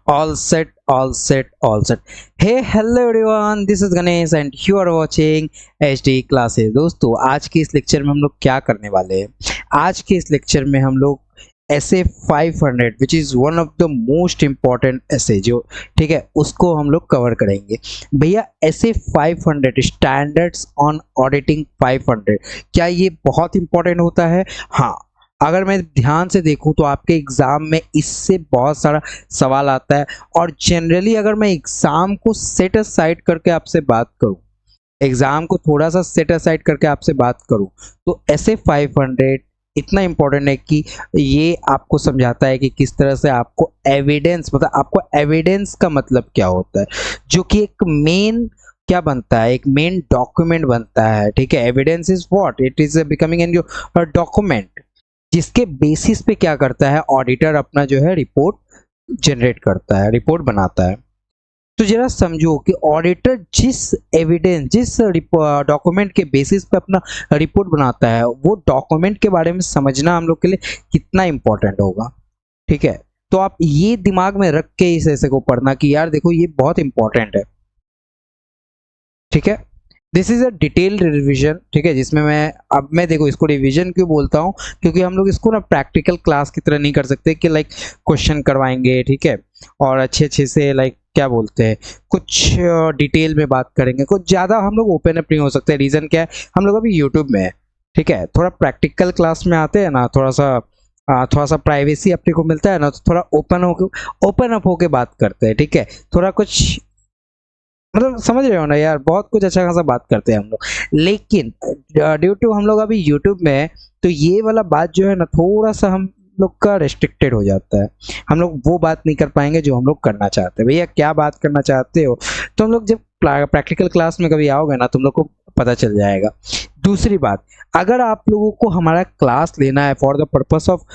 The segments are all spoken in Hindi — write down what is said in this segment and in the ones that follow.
All set, all set, all set. Hey, hello everyone, this is Ganesh and you are watching HD classes. दोस्तों आज के इस लेक्चर में हम लोग क्या करने वाले हैं? आज के इस लेक्चर में हम लोग ऐसे 500 which is one of the most important ऐसे जो ठीक है उसको हम लोग कवर करेंगे। भैया ऐसे 500 स्टैंडर्ड्स ऑन ऑडिटिंग 500 क्या ये बहुत इंपॉर्टेंट होता है? हाँ, अगर मैं ध्यान से देखूं तो आपके एग्ज़ाम में इससे बहुत सारा सवाल आता है। और जनरली अगर मैं एग्ज़ाम को सेट असाइड करके आपसे बात करूं, एग्ज़ाम को थोड़ा सा सेट असाइड करके आपसे बात करूं तो ऐसे 500 इतना इम्पोर्टेंट है कि ये आपको समझाता है कि किस तरह से आपको एविडेंस, मतलब आपको एविडेंस का मतलब क्या होता है, जो कि एक मेन क्या बनता है, एक मेन डॉक्यूमेंट बनता है। ठीक है, evidence is what, it is becoming an your document जिसके बेसिस पे क्या करता है ऑडिटर अपना जो है रिपोर्ट जनरेट करता है, रिपोर्ट बनाता है। तो जरा समझो कि ऑडिटर जिस एविडेंस, जिस डॉक्यूमेंट के बेसिस पे अपना रिपोर्ट बनाता है, वो डॉक्यूमेंट के बारे में समझना हम लोग के लिए कितना इंपॉर्टेंट होगा। ठीक है, तो आप ये दिमाग में रख के इस ऐसे को पढ़ना कि यार देखो ये बहुत इंपॉर्टेंट है। ठीक है, this is a detailed revision. ठीक है, जिसमें मैं देखो इसको रिवीजन क्यों बोलता हूँ, क्योंकि हम लोग इसको ना प्रैक्टिकल क्लास की तरह नहीं कर सकते कि लाइक क्वेश्चन करवाएंगे, ठीक है, और अच्छे से लाइक क्या बोलते हैं कुछ डिटेल में बात करेंगे, कुछ ज़्यादा हम लोग ओपन अप नहीं हो सकते। रीज़न क्या है, हम लोग अभी यूट्यूब में है। ठीक है, थोड़ा प्रैक्टिकल क्लास में आते हैं ना, थोड़ा सा प्राइवेसी अपने को मिलता है ना, तो थोड़ा ओपन अप होके बात करते हैं। ठीक है, थोड़ा कुछ मतलब समझ रहे हो ना यार, बहुत कुछ अच्छा खासा बात करते हैं हम लोग। लेकिन ड्यू टू हम लोग अभी यूट्यूब में है तो ये वाला बात जो है ना थोड़ा सा हम लोग का रेस्ट्रिक्टेड हो जाता है। हम लोग वो बात नहीं कर पाएंगे जो हम लोग करना चाहते हैं। भैया क्या बात करना चाहते हो, तो हम लोग जब प्रैक्टिकल क्लास में कभी आओगे ना तुम लोग को पता चल जाएगा। दूसरी बात, अगर आप लोगों को हमारा क्लास लेना है फॉर द पर्पस ऑफ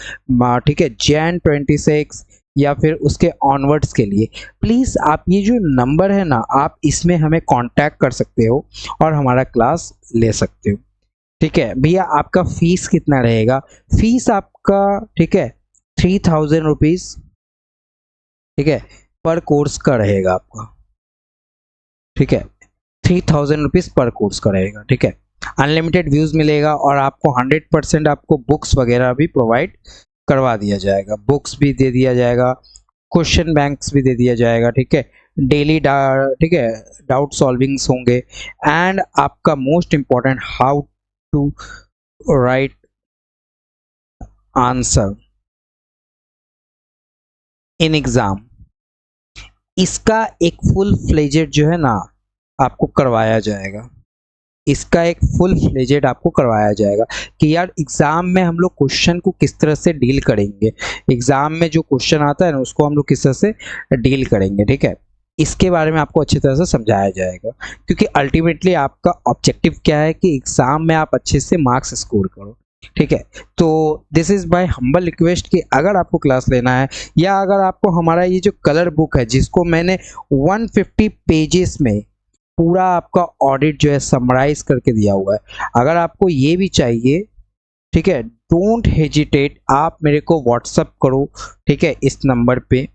ठीक है Jan 26 या फिर उसके ऑनवर्ड्स के लिए, प्लीज़ आप ये जो नंबर है ना, आप इसमें हमें कांटेक्ट कर सकते हो और हमारा क्लास ले सकते हो। ठीक है भैया, आपका फीस कितना रहेगा? फीस आपका ठीक है 3000 रुपीज़, ठीक है, पर कोर्स का रहेगा आपका। ठीक है, 3000 रुपीज़ पर कोर्स का रहेगा। ठीक है, अनलिमिटेड व्यूज़ मिलेगा और आपको 100% आपको बुक्स वगैरह भी प्रोवाइड करवा दिया जाएगा, बुक्स भी दे दिया जाएगा, क्वेश्चन बैंक्स भी दे दिया जाएगा। ठीक है, डेली ठीक है डाउट सॉल्विंग्स होंगे, एंड आपका most important how to write answer in exam, इसका एक फुल फ्लेजेड जो है ना आपको करवाया जाएगा। इसका एक फुल फ्लेजेड आपको करवाया जाएगा कि यार एग्जाम में हम लोग क्वेश्चन को किस तरह से डील करेंगे, एग्जाम में जो क्वेश्चन आता है ना उसको हम लोग किस तरह से डील करेंगे। ठीक है, इसके बारे में आपको अच्छी तरह से समझाया जाएगा, क्योंकि अल्टीमेटली आपका ऑब्जेक्टिव क्या है कि एग्जाम में आप अच्छे से मार्क्स स्कोर करो। ठीक है, तो this is by humble request कि अगर आपको क्लास लेना है या अगर आपको हमारा ये जो कलर बुक है जिसको मैंने 150 पेजेस में पूरा आपका ऑडिट जो है समराइज करके दिया हुआ है, अगर आपको ये भी चाहिए, ठीक है, डोंट हेजिटेट, आप मेरे को व्हाट्सअप करो। ठीक है, इस नंबर पे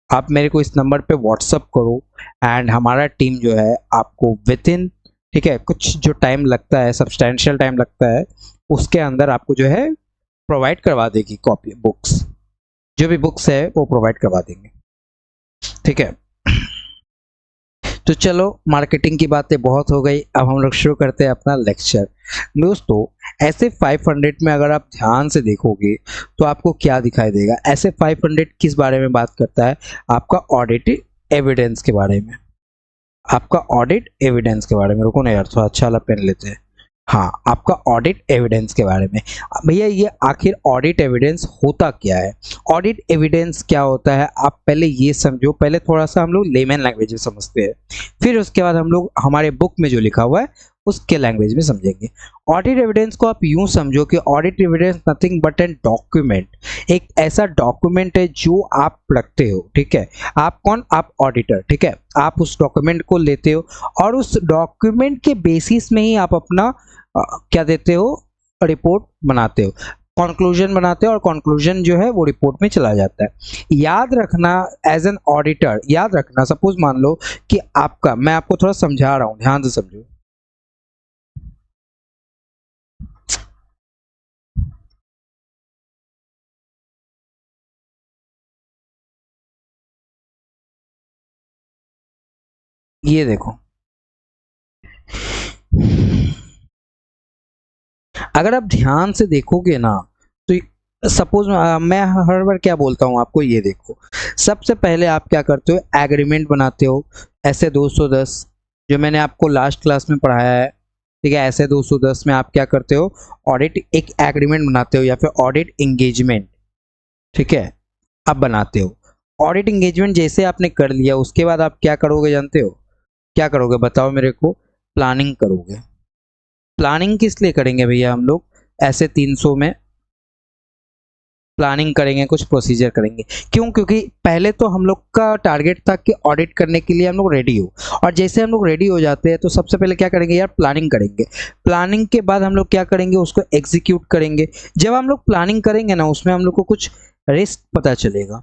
आप मेरे को इस नंबर पे व्हाट्सअप करो एंड हमारा टीम जो है आपको विद इन, ठीक है, कुछ जो टाइम लगता है, सब्सटेंशियल टाइम लगता है, उसके अंदर आपको जो है प्रोवाइड करवा देगी कॉपी बुक्स, जो भी बुक्स है वो प्रोवाइड करवा देंगे। ठीक है, तो चलो मार्केटिंग की बातें बहुत हो गई, अब हम लोग शुरू करते हैं अपना लेक्चर। दोस्तों ऐसे 500 में अगर आप ध्यान से देखोगे तो आपको क्या दिखाई देगा? ऐसे 500 किस बारे में बात करता है? आपका ऑडिट एविडेंस के बारे में, आपका ऑडिट एविडेंस के बारे में। रुको ना यार, थोड़ा अच्छा वाला पेन लेते हैं। हाँ, आपका ऑडिट एविडेंस के बारे में। भैया ये आखिर ऑडिट एविडेंस होता क्या है? ऑडिट एविडेंस क्या होता है आप पहले ये समझो, पहले थोड़ा सा हम लोग लेमन लैंग्वेज में समझते हैं, फिर उसके बाद हम लोग हमारे बुक में जो लिखा हुआ है उसके लैंग्वेज में समझेंगे। ऑडिट एविडेंस को आप यूं समझो कि audit evidence nothing but an document, एक ऐसा डॉक्यूमेंट है जो आप रखते हो। ठीक है, आप कौन? आप ऑडिटर। ठीक है, आप उस डॉक्यूमेंट को लेते हो और उस डॉक्यूमेंट के बेसिस में ही आप अपना क्या देते हो? रिपोर्ट बनाते हो। कंक्लूजन बनाते हैं और कंक्लूजन जो है वो रिपोर्ट में चला जाता है। याद रखना, एज एन ऑडिटर याद रखना, सपोज मान लो कि आपका, मैं आपको थोड़ा समझा रहा हूं, ध्यान से समझो। ये देखो, अगर आप ध्यान से देखोगे ना तो सपोज मैं हर बार क्या बोलता हूँ आपको, ये देखो, सबसे पहले आप क्या करते हो, एग्रीमेंट बनाते हो। ऐसे 210 जो मैंने आपको लास्ट क्लास में पढ़ाया है, ठीक है, ऐसे 210 में आप क्या करते हो, ऑडिट एक एग्रीमेंट बनाते हो या फिर ऑडिट इंगेजमेंट, ठीक है, आप बनाते हो। ऑडिट इंगेजमेंट जैसे आपने कर लिया, उसके बाद आप क्या करोगे जानते हो, क्या करोगे बताओ मेरे को, प्लानिंग करोगे। प्लानिंग किस लिए करेंगे भैया हम लोग, ऐसे 300 में प्लानिंग करेंगे, कुछ प्रोसीजर करेंगे। क्यों? क्योंकि पहले तो हम लोग का टारगेट था कि ऑडिट करने के लिए हम लोग रेडी हो, और जैसे हम लोग रेडी हो जाते हैं तो सबसे पहले क्या करेंगे यार, प्लानिंग करेंगे। प्लानिंग के बाद हम लोग क्या करेंगे, उसको एग्जीक्यूट करेंगे। जब हम लोग प्लानिंग करेंगे ना, उसमें हम लोग को कुछ रिस्क पता चलेगा,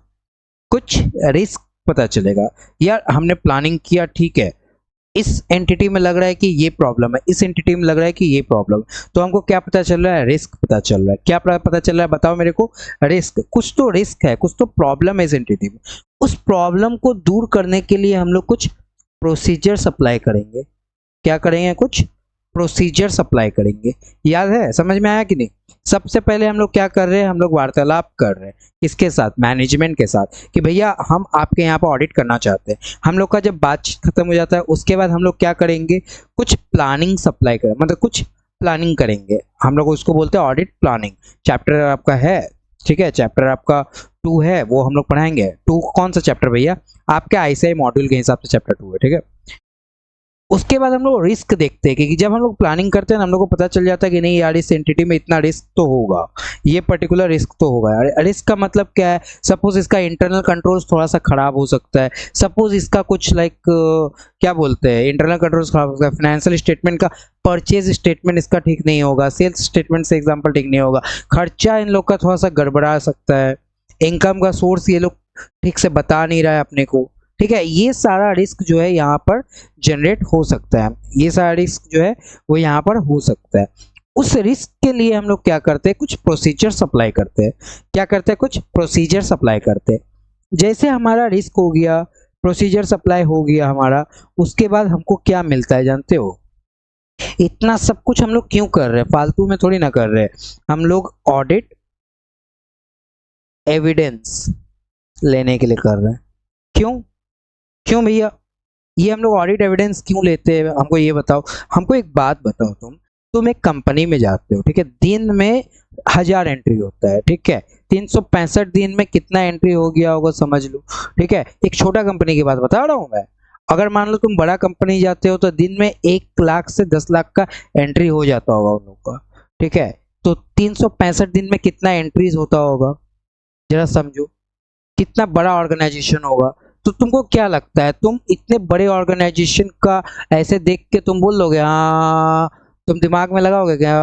कुछ रिस्क पता चलेगा। यार हमने प्लानिंग किया, ठीक है, इस एंटिटी में लग रहा है कि ये प्रॉब्लम है, इस एंटिटी में लग रहा है कि ये प्रॉब्लम, तो हमको क्या पता चल रहा है, रिस्क पता चल रहा है। क्या पता चल रहा है बताओ मेरे को, रिस्क, कुछ तो रिस्क है, कुछ तो प्रॉब्लम है इस एंटिटी में। उस प्रॉब्लम को दूर करने के लिए हम लोग कुछ प्रोसीजर अप्लाई करेंगे। क्या करेंगे, कुछ प्रोसीजर अप्लाई करेंगे। याद है, समझ में आया कि नहीं? सबसे पहले हम लोग क्या कर रहे हैं, हम लोग वार्तालाप कर रहे हैं किसके साथ, मैनेजमेंट के साथ, कि भैया हम आपके यहाँ पर ऑडिट करना चाहते हैं। हम लोग का जब बातचीत खत्म हो जाता है, उसके बाद हम लोग क्या करेंगे, कुछ प्लानिंग सप्लाई करें, मतलब कुछ प्लानिंग करेंगे। हम लोग उसको बोलते हैं ऑडिट प्लानिंग। चैप्टर आपका है, ठीक है, चैप्टर आपका 2 है, वो हम लोग पढ़ाएंगे। 2 कौन सा चैप्टर भैया, आपके आईसीआई मॉड्यूल के हिसाब से चैप्टर 2 है, ठीक है। उसके बाद हम लोग रिस्क देखते हैं, क्योंकि जब हम लोग प्लानिंग करते हैं ना, हम लोग को पता चल जाता है कि नहीं यार, इस एंटिटी में इतना रिस्क तो होगा, ये पर्टिकुलर रिस्क तो होगा यार। रिस्क का मतलब क्या है, सपोज इसका इंटरनल कंट्रोल्स थोड़ा सा खराब हो सकता है, सपोज इसका कुछ लाइक क्या बोलते हैं, इंटरनल कंट्रोल्स खराब हो सकता है, फाइनेंशियल स्टेटमेंट का परचेज स्टेटमेंट इसका ठीक नहीं होगा, सेल्स स्टेटमेंट से एग्जाम्पल ठीक नहीं होगा, खर्चा इन लोग का थोड़ा सा गड़बड़ा सकता है, इनकम का सोर्स ये लोग ठीक से बता नहीं रहा है अपने को, ठीक है। ये सारा रिस्क जो है यहाँ पर जनरेट हो सकता है, ये सारा रिस्क जो है वो यहाँ पर हो सकता है। उस रिस्क के लिए हम लोग क्या करते हैं, कुछ प्रोसीजर अप्लाई करते हैं। क्या करते हैं, कुछ प्रोसीजर अप्लाई करते हैं। जैसे हमारा रिस्क हो गया, प्रोसीजर अप्लाई हो गया हमारा, उसके बाद हमको क्या मिलता है जानते हो, इतना सब कुछ हम लोग क्यों कर रहे हैं, फालतू में थोड़ी ना कर रहे हैं, हम लोग ऑडिट एविडेंस लेने के लिए कर रहे हैं। क्यों? क्यों भैया, ये हम लोग ऑडिट एविडेंस क्यों लेते हैं, हमको ये बताओ। हमको एक बात बताओ, तुम एक कंपनी में जाते हो, ठीक है, दिन में 1000 एंट्री होता है, ठीक है, 365 दिन में कितना एंट्री हो गया होगा समझ लो, ठीक है। एक छोटा कंपनी की बात बता रहा हूँ मैं। अगर मान लो तुम बड़ा कंपनी जाते हो तो दिन में 1 लाख से 10 लाख का एंट्री हो जाता होगा उन लोग का, ठीक है। तो 365 दिन में कितना एंट्रीज होता होगा, जरा समझो, कितना बड़ा ऑर्गेनाइजेशन होगा। तो तुमको क्या लगता है, तुम इतने बड़े ऑर्गेनाइजेशन का ऐसे देख के तुम बोल दोगे हाँ, तुम दिमाग में लगाओगे क्या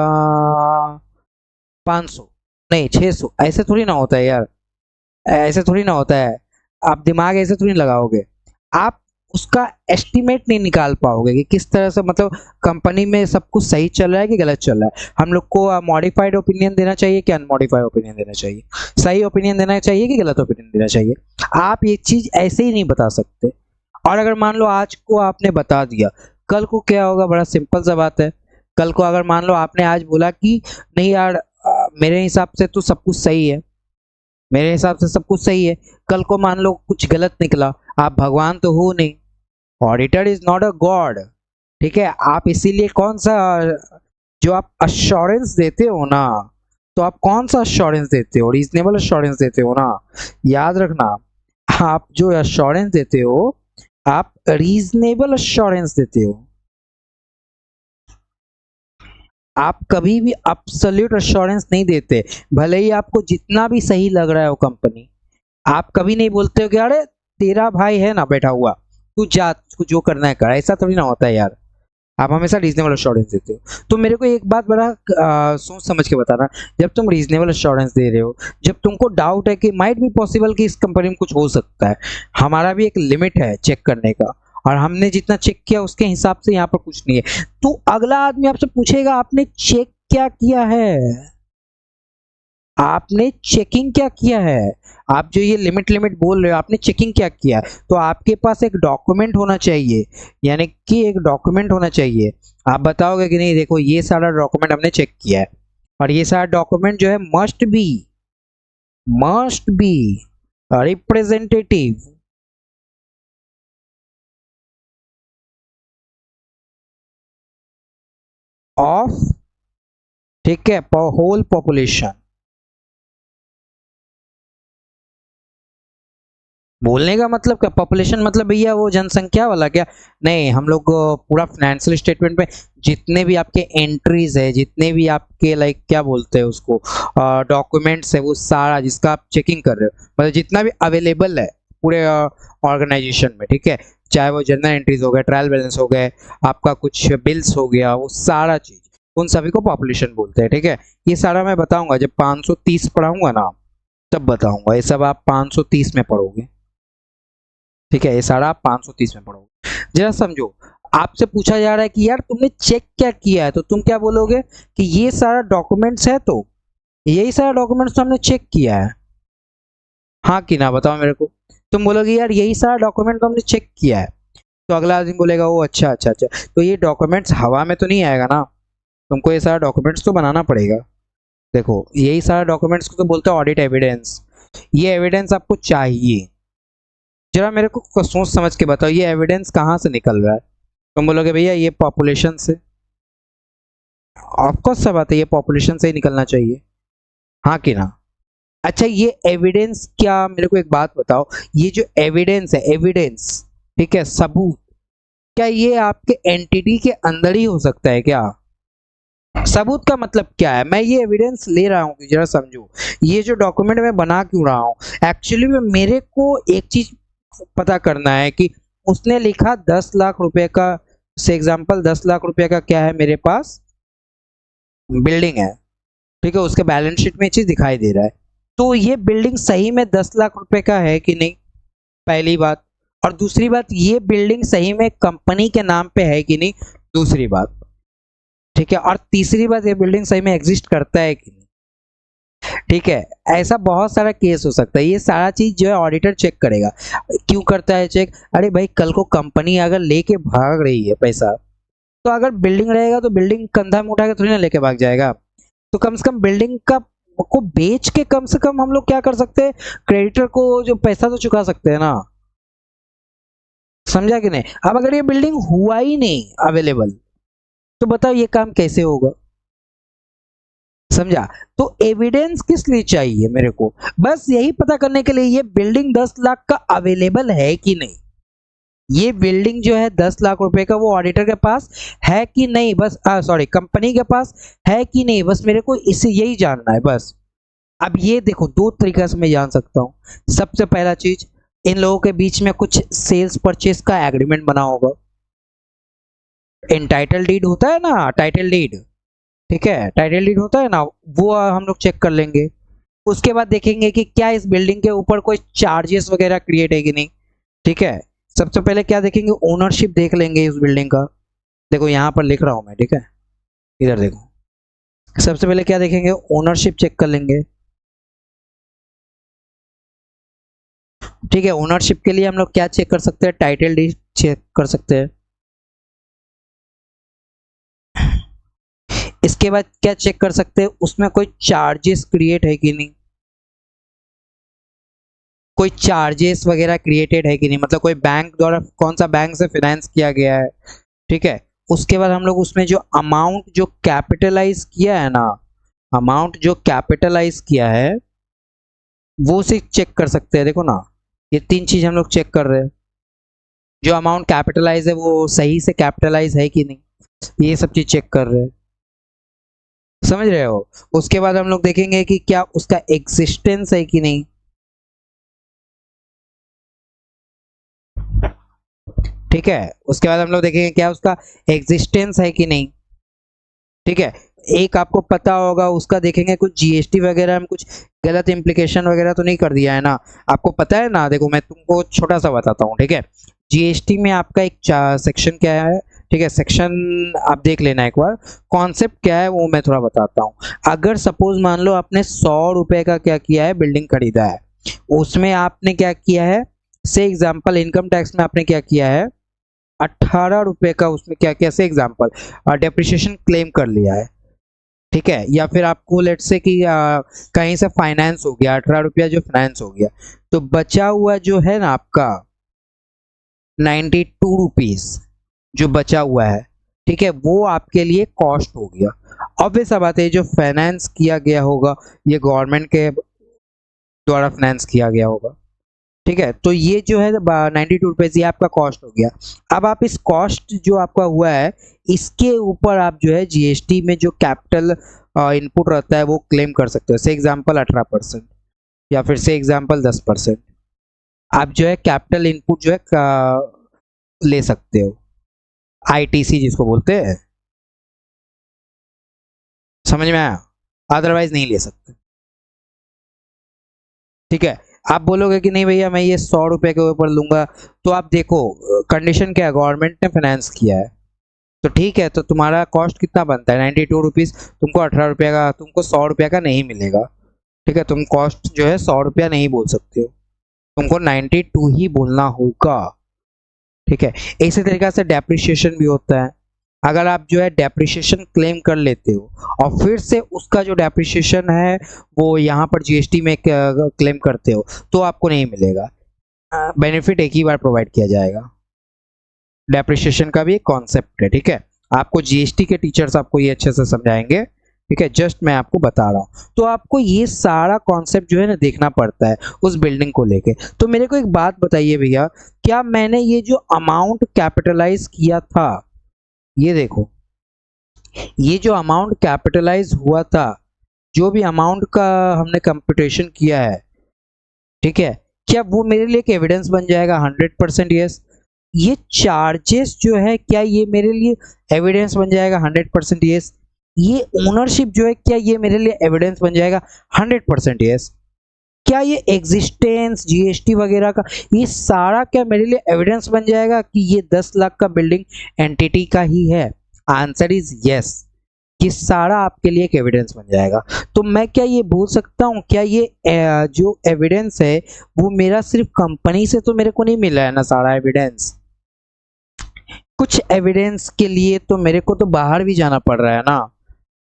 500 नहीं 600, ऐसे थोड़ी ना होता है यार, ऐसे थोड़ी ना होता है। आप दिमाग ऐसे थोड़ी लगाओगे, आप उसका एस्टिमेट नहीं निकाल पाओगे कि किस तरह से, मतलब कंपनी में सब कुछ सही चल रहा है कि गलत चल रहा है। हम लोग को मॉडिफाइड ओपिनियन देना चाहिए कि अनमॉडिफाइड ओपिनियन देना चाहिए, सही ओपिनियन देना चाहिए कि गलत ओपिनियन देना चाहिए, आप ये चीज ऐसे ही नहीं बता सकते। और अगर मान लो आज को आपने बता दिया, कल को क्या होगा, बड़ा सिंपल सा बात है। कल को अगर मान लो आपने आज बोला कि नहीं यार, मेरे हिसाब से तो सब कुछ सही है, मेरे हिसाब से सब कुछ सही है, कल को मान लो कुछ गलत निकला, आप भगवान तो हो नहीं, auditor is not a God, ठीक है। आप इसीलिए कौन सा, जो आप अश्योरेंस देते हो ना, तो आप कौन सा अश्योरेंस देते हो, रीजनेबल अश्योरेंस देते हो ना। याद रखना, आप जो अश्योरेंस देते हो, आप रीजनेबल अश्योरेंस देते हो, आप कभी भी एब्सोल्यूट अश्योरेंस नहीं देते। भले ही आपको जितना भी सही लग रहा है वो कंपनी, आप कभी नहीं बोलते हो कि अरे तेरा भाई है ना बैठा हुआ, तू जा, तू जो करना है कर, ऐसा थोड़ी ना होता है यार। आप हमेशा रीजनेबल एश्योरेंस देते हो। तो मेरे को एक बात बड़ा सोच समझ के बताना, जब तुम रीजनेबल एश्योरेंस दे रहे हो, जब तुमको डाउट है कि माइट भी पॉसिबल कि इस कंपनी में कुछ हो सकता है, हमारा भी एक लिमिट है चेक करने का, और हमने जितना चेक किया उसके हिसाब से यहाँ पर कुछ नहीं है, तो अगला आदमी आपसे पूछेगा आपने चेक क्या किया है, आपने चेकिंग क्या किया है, आप जो ये लिमिट लिमिट बोल रहे हो आपने चेकिंग क्या किया है, तो आपके पास एक डॉक्यूमेंट होना चाहिए, यानी कि एक डॉक्यूमेंट होना चाहिए। आप बताओगे कि नहीं देखो ये सारा डॉक्यूमेंट हमने चेक किया है, और ये सारा डॉक्यूमेंट जो है मस्ट बी रिप्रेजेंटेटिव ऑफ, ठीक है, होल पॉपुलेशन। बोलने का मतलब क्या, पॉपुलेशन मतलब भैया वो जनसंख्या वाला क्या, नहीं हम लोग पूरा फाइनेंशियल स्टेटमेंट में जितने भी आपके एंट्रीज है, जितने भी आपके लाइक क्या बोलते हैं उसको डॉक्यूमेंट्स है, वो सारा जिसका आप चेकिंग कर रहे हो, मतलब जितना भी अवेलेबल है पूरे ऑर्गेनाइजेशन में, ठीक है, चाहे वो जनरल एंट्रीज हो गए, ट्रायल बैलेंस हो गए, आपका कुछ बिल्स हो गया, वो सारा चीज उन सभी को पॉपुलेशन बोलते हैं, ठीक है। ये सारा मैं बताऊंगा जब 530 पढ़ाऊंगा ना, तब बताऊंगा, ये सब आप 530 में पढ़ोगे, ठीक है, ये सारा आप 530 में पढ़ोगे। जरा समझो, आपसे पूछा जा रहा है कि यार तुमने चेक क्या किया है, तो तुम क्या बोलोगे कि ये सारा डॉक्यूमेंट्स है, तो यही सारा डॉक्यूमेंट्स तो हमने चेक किया है, हाँ कि ना, बताओ मेरे को। तुम बोलोगे यार यही सारा डॉक्यूमेंट तो हमने चेक किया है, तो अगला आदमी बोलेगा ओ अच्छा अच्छा अच्छा, तो ये डॉक्यूमेंट्स हवा में तो नहीं आएगा ना, तुमको ये सारा डॉक्यूमेंट्स तो बनाना पड़ेगा। देखो यही सारा डॉक्यूमेंट्स को तो बोलते हैं ऑडिट एविडेंस, ये एविडेंस आपको चाहिए। जरा मेरे को सोच समझ के बताओ ये एविडेंस कहाँ से निकल रहा है, तुम बोलोगे भैया ये पॉपुलेशन से, ऑफकोर्स सब बात है, ये पॉपुलेशन से ही निकलना चाहिए, हाँ कि ना। अच्छा ये एविडेंस क्या, मेरे को एक बात बताओ, ये जो एविडेंस है, एविडेंस, ठीक है, सबूत, क्या ये आपके एंटिटी के अंदर ही हो सकता है क्या, सबूत का मतलब क्या है, मैं ये एविडेंस ले रहा हूँ कि जरा समझो, ये जो डॉक्यूमेंट मैं बना क्यों रहा हूँ, एक्चुअली में मेरे को एक चीज पता करना है कि उसने लिखा 10 लाख रुपए का, से एग्जांपल 10 लाख रुपए का क्या है मेरे पास, बिल्डिंग है, ठीक है, उसके बैलेंस शीट में ये चीज दिखाई दे रहा है, तो ये बिल्डिंग सही में 10 लाख रुपए का है कि नहीं, पहली बात, और दूसरी बात ये बिल्डिंग सही में कंपनी के नाम पे है कि नहीं, दूसरी बात, ठीक है, और तीसरी बात ये बिल्डिंग सही में एग्जिस्ट करता है कि नहीं, ठीक है। ऐसा बहुत सारा केस हो सकता है, ये सारा चीज जो है ऑडिटर चेक करेगा, क्यों करता है चेक, अरे भाई कल को कंपनी अगर लेके भाग रही है पैसा, तो अगर बिल्डिंग रहेगा तो बिल्डिंग कंधा में उठा के थोड़ी ना लेके भाग जाएगा, तो कम से कम बिल्डिंग का को बेच के कम से कम हम लोग क्या कर सकते हैं, क्रेडिटर को जो पैसा तो चुका सकते हैं ना, समझा कि नहीं। अब अगर ये बिल्डिंग हुआ ही नहीं अवेलेबल, तो बताओ ये काम कैसे होगा, समझा। तो एविडेंस किस लिए चाहिए मेरे को, बस यही पता करने के लिए ये बिल्डिंग 10 लाख का अवेलेबल है कि नहीं, ये बिल्डिंग जो है 10 लाख रुपए का वो ऑडिटर के पास है कि नहीं, बस सॉरी कंपनी के पास है कि नहीं, बस मेरे को इसे यही जानना है बस। अब ये देखो दो तरीका से मैं जान सकता हूँ, सबसे पहला चीज, इन लोगों के बीच में कुछ सेल्स परचेस का एग्रीमेंट बना होगा, इन टाइटल डीड होता है ना, टाइटल डीड, ठीक है, टाइटल डीड होता है ना, वो हम लोग चेक कर लेंगे। उसके बाद देखेंगे कि क्या इस बिल्डिंग के ऊपर कोई चार्जेस वगैरह क्रिएट है कि नहीं, ठीक है। सबसे पहले क्या देखेंगे, ओनरशिप देख लेंगे इस बिल्डिंग का, देखो यहाँ पर लिख रहा हूँ मैं, ठीक है, इधर देखो, सबसे पहले क्या देखेंगे, ओनरशिप चेक कर लेंगे, ठीक है। ओनरशिप के लिए हम लोग क्या चेक कर सकते हैं, टाइटल डीड चेक कर सकते हैं। इसके बाद क्या चेक कर सकते हैं, उसमें कोई चार्जेस क्रिएट है कि नहीं, कोई चार्जेस वगैरह क्रिएटेड है कि नहीं, मतलब कोई बैंक द्वारा, कौन सा बैंक से फाइनेंस किया गया है, ठीक है। उसके बाद हम लोग उसमें जो अमाउंट जो कैपिटलाइज किया है ना, अमाउंट जो कैपिटलाइज किया है वो से चेक कर सकते हैं, देखो ना, ये तीन चीज हम लोग चेक कर रहे हैं, जो अमाउंट कैपिटलाइज है वो सही से कैपिटलाइज है कि नहीं, ये सब चीज चेक कर रहे हैं, समझ रहे हो। उसके बाद हम लोग देखेंगे कि क्या उसका एग्जिस्टेंस है कि नहीं, ठीक है, उसके बाद हम लोग देखेंगे क्या उसका एग्जिस्टेंस है कि नहीं। ठीक है, एक आपको पता होगा उसका, देखेंगे कुछ जीएसटी वगैरह में कुछ गलत इम्प्लीकेशन वगैरह तो नहीं कर दिया है ना, आपको पता है ना। देखो मैं तुमको छोटा सा बताता हूँ। ठीक है, जीएसटी में आपका एक सेक्शन क्या है, ठीक है, सेक्शन आप देख लेना एक बार, कॉन्सेप्ट क्या है वो मैं थोड़ा बताता हूँ। अगर सपोज मान लो आपने 100 रुपए का क्या किया है, बिल्डिंग खरीदा है, उसमें आपने क्या किया है, से एग्जाम्पल इनकम टैक्स में आपने क्या किया है, 18 रुपए का उसमें क्या, कैसे एग्जाम्पल डेप्रिसिएशन क्लेम कर लिया है। ठीक है, या फिर आपको लेट से कि कहीं से फाइनेंस हो गया, 18 रुपया जो फाइनेंस हो गया, तो बचा हुआ जो है ना आपका 92 रुपीज जो बचा हुआ है, ठीक है, वो आपके लिए कॉस्ट हो गया। ऑब्वियस सा बात है, जो फाइनेंस किया गया होगा ये गवर्नमेंट के द्वारा फाइनेंस किया गया होगा। ठीक है, तो ये जो है 92 रुपीज ये आपका कॉस्ट हो गया। अब आप इस कॉस्ट जो आपका हुआ है, इसके ऊपर आप जो है जीएसटी में जो कैपिटल इनपुट रहता है वो क्लेम कर सकते हो। से एग्जांपल 18% या फिर से एग्जांपल 10% आप जो है कैपिटल इनपुट जो है ले सकते हो, आईटीसी जिसको बोलते हैं। समझ में आया? अदरवाइज नहीं ले सकते। ठीक है, आप बोलोगे कि नहीं भैया मैं ये 100 रुपए के ऊपर लूंगा, तो आप देखो कंडीशन क्या है, गवर्नमेंट ने फाइनेंस किया है, तो ठीक है, तो तुम्हारा कॉस्ट कितना बनता है 92 रुपीज, तुमको 18 रुपया का, तुमको 100 रुपया का नहीं मिलेगा। ठीक है, तुम कॉस्ट जो है 100 रुपया नहीं बोल सकते हो, तुमको 92 ही बोलना होगा। ठीक है, इसी तरीके से डेप्रिसिएशन भी होता है। अगर आप जो है डेप्रिसिएशन क्लेम कर लेते हो और फिर से उसका जो डेप्रिसिएशन है वो यहाँ पर जीएसटी में क्लेम करते हो, तो आपको नहीं मिलेगा। बेनिफिट एक ही बार प्रोवाइड किया जाएगा। डेप्रिसिएशन का भी एक कॉन्सेप्ट है। ठीक है, आपको जीएसटी के टीचर्स आपको ये अच्छे से समझाएंगे। ठीक है, जस्ट मैं आपको बता रहा हूँ, तो आपको ये सारा कॉन्सेप्ट जो है ना देखना पड़ता है उस बिल्डिंग को लेके। तो मेरे को एक बात बताइए भैया, क्या मैंने ये जो अमाउंट कैपिटलाइज किया था, ये देखो, ये जो अमाउंट कैपिटलाइज हुआ था, जो भी अमाउंट का हमने कंप्यूटेशन किया है, ठीक है, क्या वो मेरे लिए एक एविडेंस बन जाएगा? 100% यस। ये चार्जेस जो है क्या ये मेरे लिए एविडेंस बन जाएगा? 100% यस। ये ओनरशिप जो है क्या ये मेरे लिए एविडेंस बन जाएगा? 100% यस। क्या ये एग्जिस्टेंस जीएसटी वगैरह का ये सारा क्या मेरे लिए एविडेंस बन जाएगा कि ये 10 लाख का बिल्डिंग एंटिटी का ही है? आंसर इज यस, ये सारा आपके लिए एक एविडेंस बन जाएगा। तो मैं क्या ये बोल सकता हूँ, क्या ये जो एविडेंस है वो मेरा सिर्फ कंपनी से तो मेरे को नहीं मिला है ना सारा एविडेंस, कुछ एविडेंस के लिए तो मेरे को तो बाहर भी जाना पड़ रहा है ना।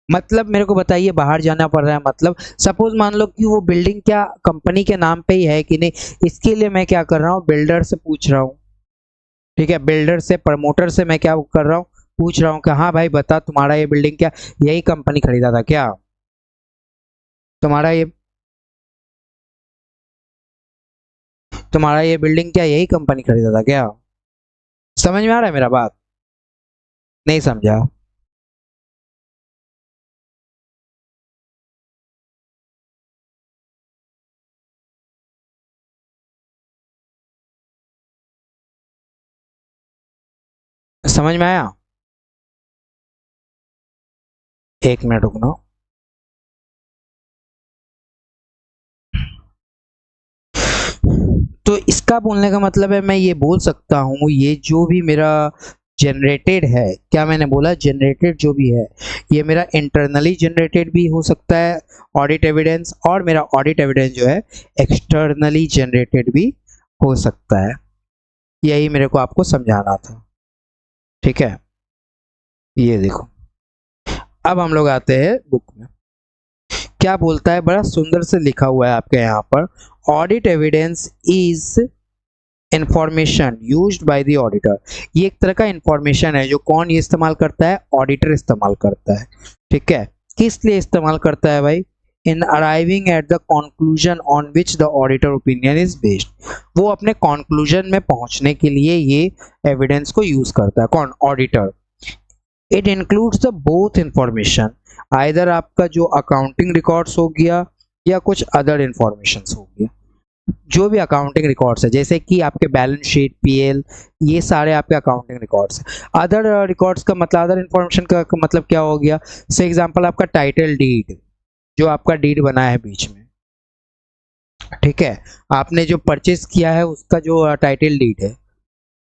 मतलब मेरे को बताइए, बाहर जाना पड़ रहा है मतलब सपोज मान लो कि वो बिल्डिंग क्या कंपनी के नाम पे ही है कि नहीं, इसके लिए मैं क्या कर रहा हूँ, बिल्डर से पूछ रहा हूँ। ठीक है, बिल्डर से, प्रमोटर से मैं क्या कर रहा हूँ, पूछ रहा हूँ कि हाँ भाई बता, तुम्हारा ये बिल्डिंग क्या यही कंपनी खरीदा था क्या? तुम्हारा ये तुम्हारा ये बिल्डिंग क्या यही कंपनी खरीदा था क्या? समझ में आ रहा है मेरा बात? नहीं समझा? समझ में आया? एक मिनट रुकना। तो इसका बोलने का मतलब है मैं ये बोल सकता हूँ ये जो भी मेरा जनरेटेड है, क्या मैंने बोला, जनरेटेड जो भी है ये मेरा इंटरनली जनरेटेड भी हो सकता है ऑडिट एविडेंस, और मेरा ऑडिट एविडेंस जो है एक्सटर्नली जनरेटेड भी हो सकता है। यही मेरे को आपको समझाना था। ठीक है, ये देखो, अब हम लोग आते हैं बुक में, क्या बोलता है, बड़ा सुंदर से लिखा हुआ है आपके यहाँ पर, audit evidence is information used by the auditor. ये एक तरह का इंफॉर्मेशन है जो कौन ये इस्तेमाल करता है, ऑडिटर इस्तेमाल करता है। ठीक है, किस लिए इस्तेमाल करता है भाई? In arriving at the conclusion on which the auditor opinion is based. वो अपने कंक्लूजन में पहुंचने के लिए ये एविडेंस को यूज करता है, कौन? Auditor. It includes the both information, either आपका जो अकाउंटिंग रिकॉर्ड्स हो गया या कुछ अदर इंफॉर्मेशन हो गया। जो भी अकाउंटिंग रिकॉर्ड्स है, जैसे कि आपके बैलेंस शीट, पीएल, ये सारे आपके अकाउंटिंग रिकॉर्ड्स हैं। अदर रिकॉर्ड्स का मतलब, अदर इन्फॉर्मेशन का मतलब क्या हो गया? से एग्जांपल आपका टाइटल डीड, जो आपका डीड बना है बीच में, ठीक है, आपने जो परचेस किया है उसका जो टाइटल डीड है,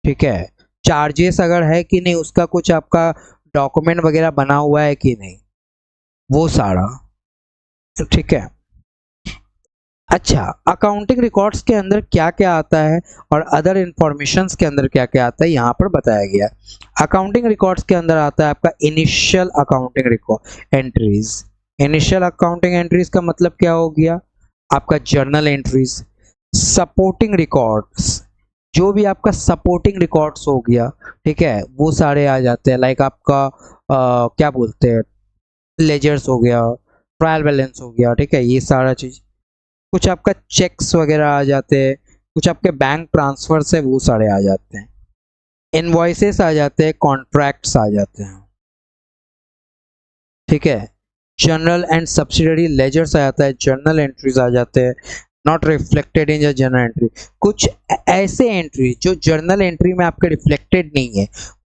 ठीक है, चार्जेस अगर है कि नहीं, उसका कुछ आपका डॉक्यूमेंट वगैरह बना हुआ है कि नहीं, वो सारा, ठीक है। अच्छा, अकाउंटिंग रिकॉर्ड्स के अंदर क्या क्या आता है और अदर इंफॉर्मेशंस के अंदर क्या क्या आता है, यहाँ पर बताया गया। अकाउंटिंग रिकॉर्ड्स के अंदर आता है आपका initial accounting record entries. Initial accounting entries का मतलब क्या हो गया? आपका जर्नल एंट्रीज। सपोर्टिंग रिकॉर्ड्स, जो भी आपका सपोर्टिंग रिकॉर्ड्स हो गया, ठीक है, वो सारे आ जाते हैं। लाइक आपका क्या बोलते हैं, लेजर्स हो गया, ट्रायल बैलेंस हो गया, ठीक है, ये सारा चीज। कुछ आपका चेक्स वगैरह आ जाते हैं, कुछ आपके बैंक ट्रांसफर से वो सारे आ जाते हैं, इनवॉइसेस आ जाते हैं, कॉन्ट्रैक्ट्स आ जाते हैं, ठीक है। जनरल एंड सब्सिडरी लेजर्स आ जाता है, जर्नल एंट्रीज आ जाते हैं, not reflected in journal entry. कुछ ऐसे एंट्री जो जर्नल एंट्री में आपके रिफ्लेक्टेड नहीं है,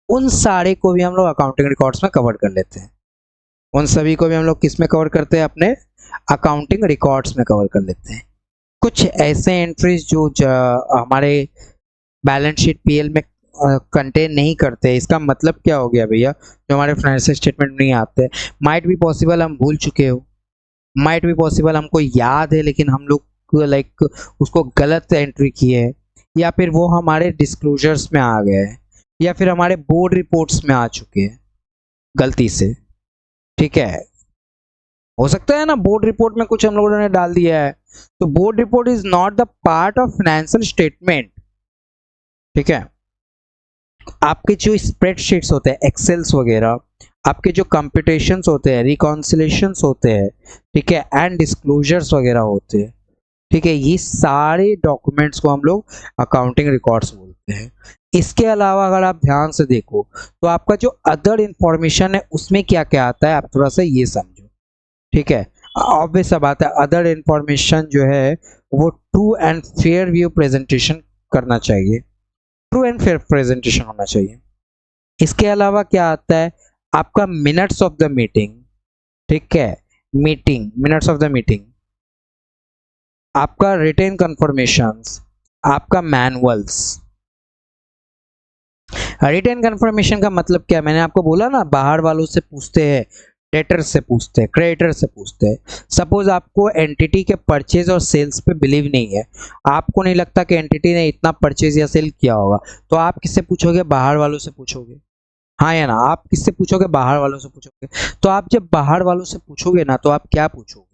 उन सारे को भी हम लोग अकाउंटिंग रिकॉर्ड्स में कवर कर लेते हैं। उन सभी को भी हम लोग किस में कवर करते हैं? अपने अकाउंटिंग रिकॉर्ड्स में कवर कर लेते हैं। कुछ ऐसे एंट्रीज जो हमारे बैलेंस शीट, पीएल में कंटेन नहीं करते। इसका मतलब क्या हो गया भैया? जो हमारे फाइनेंशियल स्टेटमेंट में नहीं आते, माइट भी पॉसिबल हम भूल चुके हो, माइट भी पॉसिबल हमको याद है लेकिन हम लोग लाइक उसको गलत एंट्री किए है, या फिर वो हमारे डिस्क्लोजर्स में आ गए हैं, या फिर हमारे बोर्ड रिपोर्ट्स में आ चुके हैं गलती से, ठीक है। हो सकता है ना बोर्ड रिपोर्ट में कुछ हम लोगों ने डाल दिया है, तो board report is not the part of financial statement, ठीक है। आपके जो स्प्रेडशीट्स होते हैं, एक्सेल्स वगैरह, आपके जो कंप्यूटेशंस होते हैं, रिकॉन्सिलेशंस होते हैं, ठीक है, एंड डिस्क्लोजर्स वगैरह होते हैं, ठीक है, ये सारे डॉक्यूमेंट्स को हम लोग अकाउंटिंग रिकॉर्ड्स बोलते हैं। इसके अलावा अगर आप ध्यान से देखो तो आपका जो अदर इंफॉर्मेशन है उसमें क्या क्या आता है, आप थोड़ा सा ये समझो, ठीक है। ऑब्वियस सा बात है, अदर इंफॉर्मेशन जो है वो true and fair view presentation करना चाहिए, ट्रू एंड फेयर प्रेजेंटेशन होना चाहिए। इसके अलावा क्या आता है? आपका मिनट्स ऑफ द मीटिंग, ठीक है, meeting, minutes of the meeting, आपका रिटेन कंफर्मेशंस, आपका मैनुअल्स। रिटेन कंफर्मेशन का मतलब क्या है? मैंने आपको बोला ना, बाहर वालों से पूछते हैं, डेटर से पूछते हैं, क्रेडिटर से पूछते हैं। सपोज आपको एंटिटी के परचेज और सेल्स पे बिलीव नहीं है, आपको नहीं लगता कि एंटिटी ने इतना परचेज या सेल किया होगा, तो आप किससे पूछोगे? बाहर वालों से पूछोगे, हाँ या ना? आप किससे पूछोगे? बाहर वालों से पूछोगे। तो आप जब बाहर वालों से पूछोगे ना, तो आप क्या पूछोगे?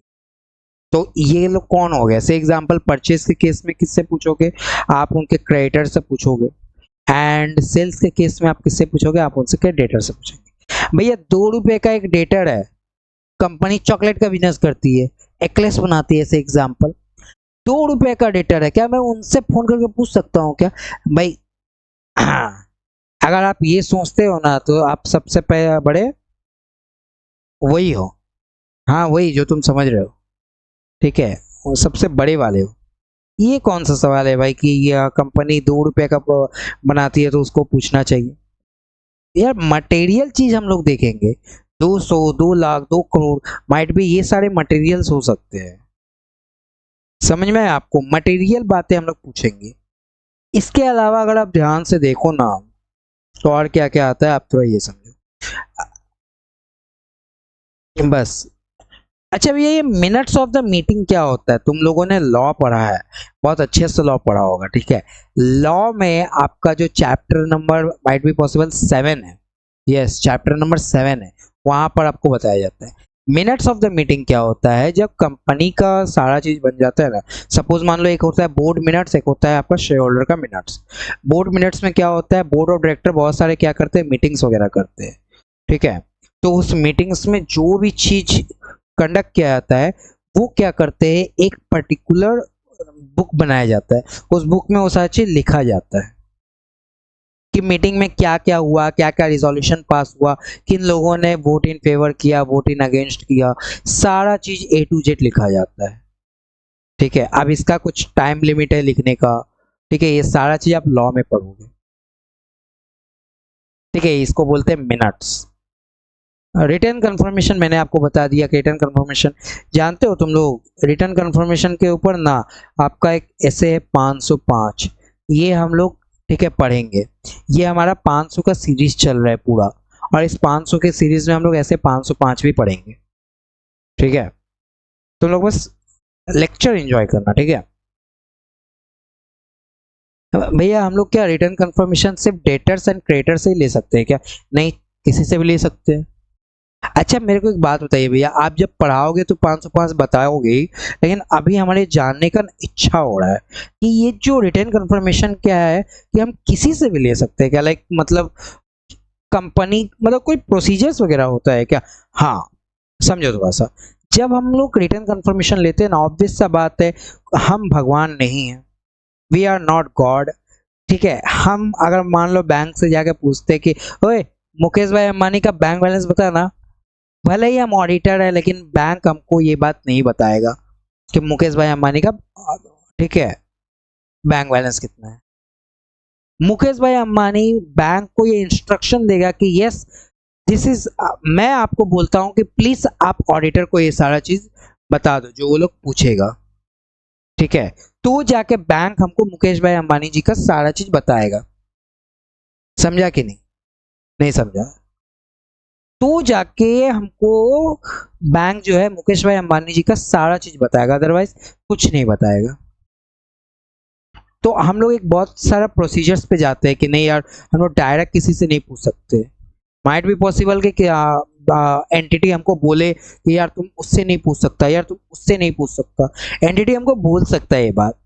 तो ये लोग कौन हो गए? से एग्जांपल परचेज के केस में किससे पूछोगे? आप उनके क्रेडिटर से पूछोगे, एंड सेल्स के केस में आप किससे पूछोगे? आप उनसे क्रेडिटर से पूछोगे। भैया 2 रुपए का एक डेटर है, कंपनी चॉकलेट का बिजनेस करती है, एक्लेस बनाती है, से एग्जांपल, 2 रुपए का डेटर है, क्या मैं उनसे फोन करके पूछ सकता हूँ क्या भाई? अगर आप ये सोचते हो ना, तो आप सबसे बड़े वही हो, हाँ वही जो तुम समझ रहे हो, ठीक है, वो सबसे बड़े वाले हो। ये कौन सा सवाल है भाई कि ये कंपनी 2 रुपए का बनाती है तो उसको पूछना चाहिए? यार मटेरियल चीज हम लोग देखेंगे, 200, 2 लाख, 2 करोड़, माइट भी ये सारे मटेरियल्स हो सकते हैं। समझ में आया आपको? मटेरियल बातें हम लोग पूछेंगे। इसके अलावा अगर आप ध्यान से देखो ना, तो और क्या क्या आता है, आप थोड़ा ये समझो बस। अच्छा भैया, ये मिनट्स ऑफ द मीटिंग क्या होता है? तुम लोगों ने लॉ पढ़ा है, बहुत अच्छे से लॉ पढ़ा होगा, ठीक है। लॉ में आपका जो chapter number might be possible 7 है, यस चैप्टर नंबर 7 है, वहां पर आपको बताया जाता है मिनट्स ऑफ द मीटिंग क्या होता है। जब कंपनी का सारा चीज बन जाता है ना, सपोज मान लो एक होता है बोर्ड मिनट्स, एक होता है आपका शेयर होल्डर का मिनट्स। बोर्ड मिनट्स में क्या होता है? बोर्ड ऑफ डायरेक्टर बहुत सारे क्या करते हैं? मीटिंग्स वगैरह करते हैं, ठीक है। तो उस मीटिंग्स में जो भी चीज कंडक्ट किया जाता है, वो क्या करते हैं? एक पर्टिकुलर बुक बनाया जाता है, उस बुक में वो सारी चीज लिखा जाता है कि मीटिंग में क्या क्या हुआ, क्या क्या रिजोल्यूशन पास हुआ, किन लोगों ने वोट इन फेवर किया, वोट इन अगेंस्ट किया, सारा चीज A to Z लिखा जाता है, ठीक है, अब इसका कुछ टाइम लिमिट है लिखने का। ठीक है, ये सारा चीज आप लॉ में पढ़ोगे। ठीक है, इसको बोलते हैं मिनट्स। रिटर्न कंफर्मेशन मैंने आपको बता दिया कि रिटर्न कंफर्मेशन जानते हो तुम लोग। रिटर्न कंफर्मेशन के ऊपर ना आपका एक ऐसे है 505, ये हम लोग ठीक है पढ़ेंगे। ये हमारा 500 का सीरीज चल रहा है पूरा, और इस 500 के सीरीज में हम लोग ऐसे 505 भी पढ़ेंगे। ठीक है, तुम लोग बस लेक्चर एंजॉय करना। ठीक है भैया, हम लोग क्या रिटर्न कंफर्मेशन सिर्फ डेटर्स एंड क्रेडिटर्स से ही ले सकते हैं क्या? नहीं, किसी से भी ले सकते हैं। अच्छा मेरे को एक बात बताइए भैया, आप जब पढ़ाओगे तो 505 बताओगे ही, लेकिन अभी हमारे जानने का इच्छा हो रहा है कि ये जो रिटर्न कंफर्मेशन क्या है, कि हम किसी से भी ले सकते हैं क्या? लाइक मतलब कंपनी, मतलब कोई प्रोसीजर्स वगैरह होता है क्या? हाँ, समझो थोड़ा सा। जब हम लोग रिटर्न कंफर्मेशन लेते हैं ना, ऑब्वियस सा बात है, हम भगवान नहीं है, वी आर नॉट गॉड। ठीक है, हम अगर मान लो बैंक से जाके पूछते कि ओए मुकेश भाई अंबानी का बैंक बैलेंस बता ना, भले ही हम ऑडिटर है लेकिन बैंक हमको ये बात नहीं बताएगा कि मुकेश भाई अंबानी का ठीक है बैंक बैलेंस कितना है। मुकेश भाई अंबानी बैंक को ये इंस्ट्रक्शन देगा कि यस दिस इज, मैं आपको बोलता हूं कि प्लीज आप ऑडिटर को ये सारा चीज बता दो जो वो लोग पूछेगा। ठीक है, तो जाके बैंक हमको मुकेश भाई अंबानी जी का सारा चीज बताएगा। समझा कि नहीं? नहीं समझा? तो जाके हमको बैंक जो है मुकेश भाई अंबानी जी का सारा चीज बताएगा, अदरवाइज कुछ नहीं बताएगा। तो हम लोग एक बहुत सारा प्रोसीजर्स पे जाते हैं कि नहीं यार, हम लोग डायरेक्ट किसी से नहीं पूछ सकते। माइट भी पॉसिबल कि एंटिटी हमको बोले कि यार तुम उससे नहीं पूछ सकता, यार तुम उससे नहीं पूछ सकता। एंटिटी हमको बोल सकता है ये बात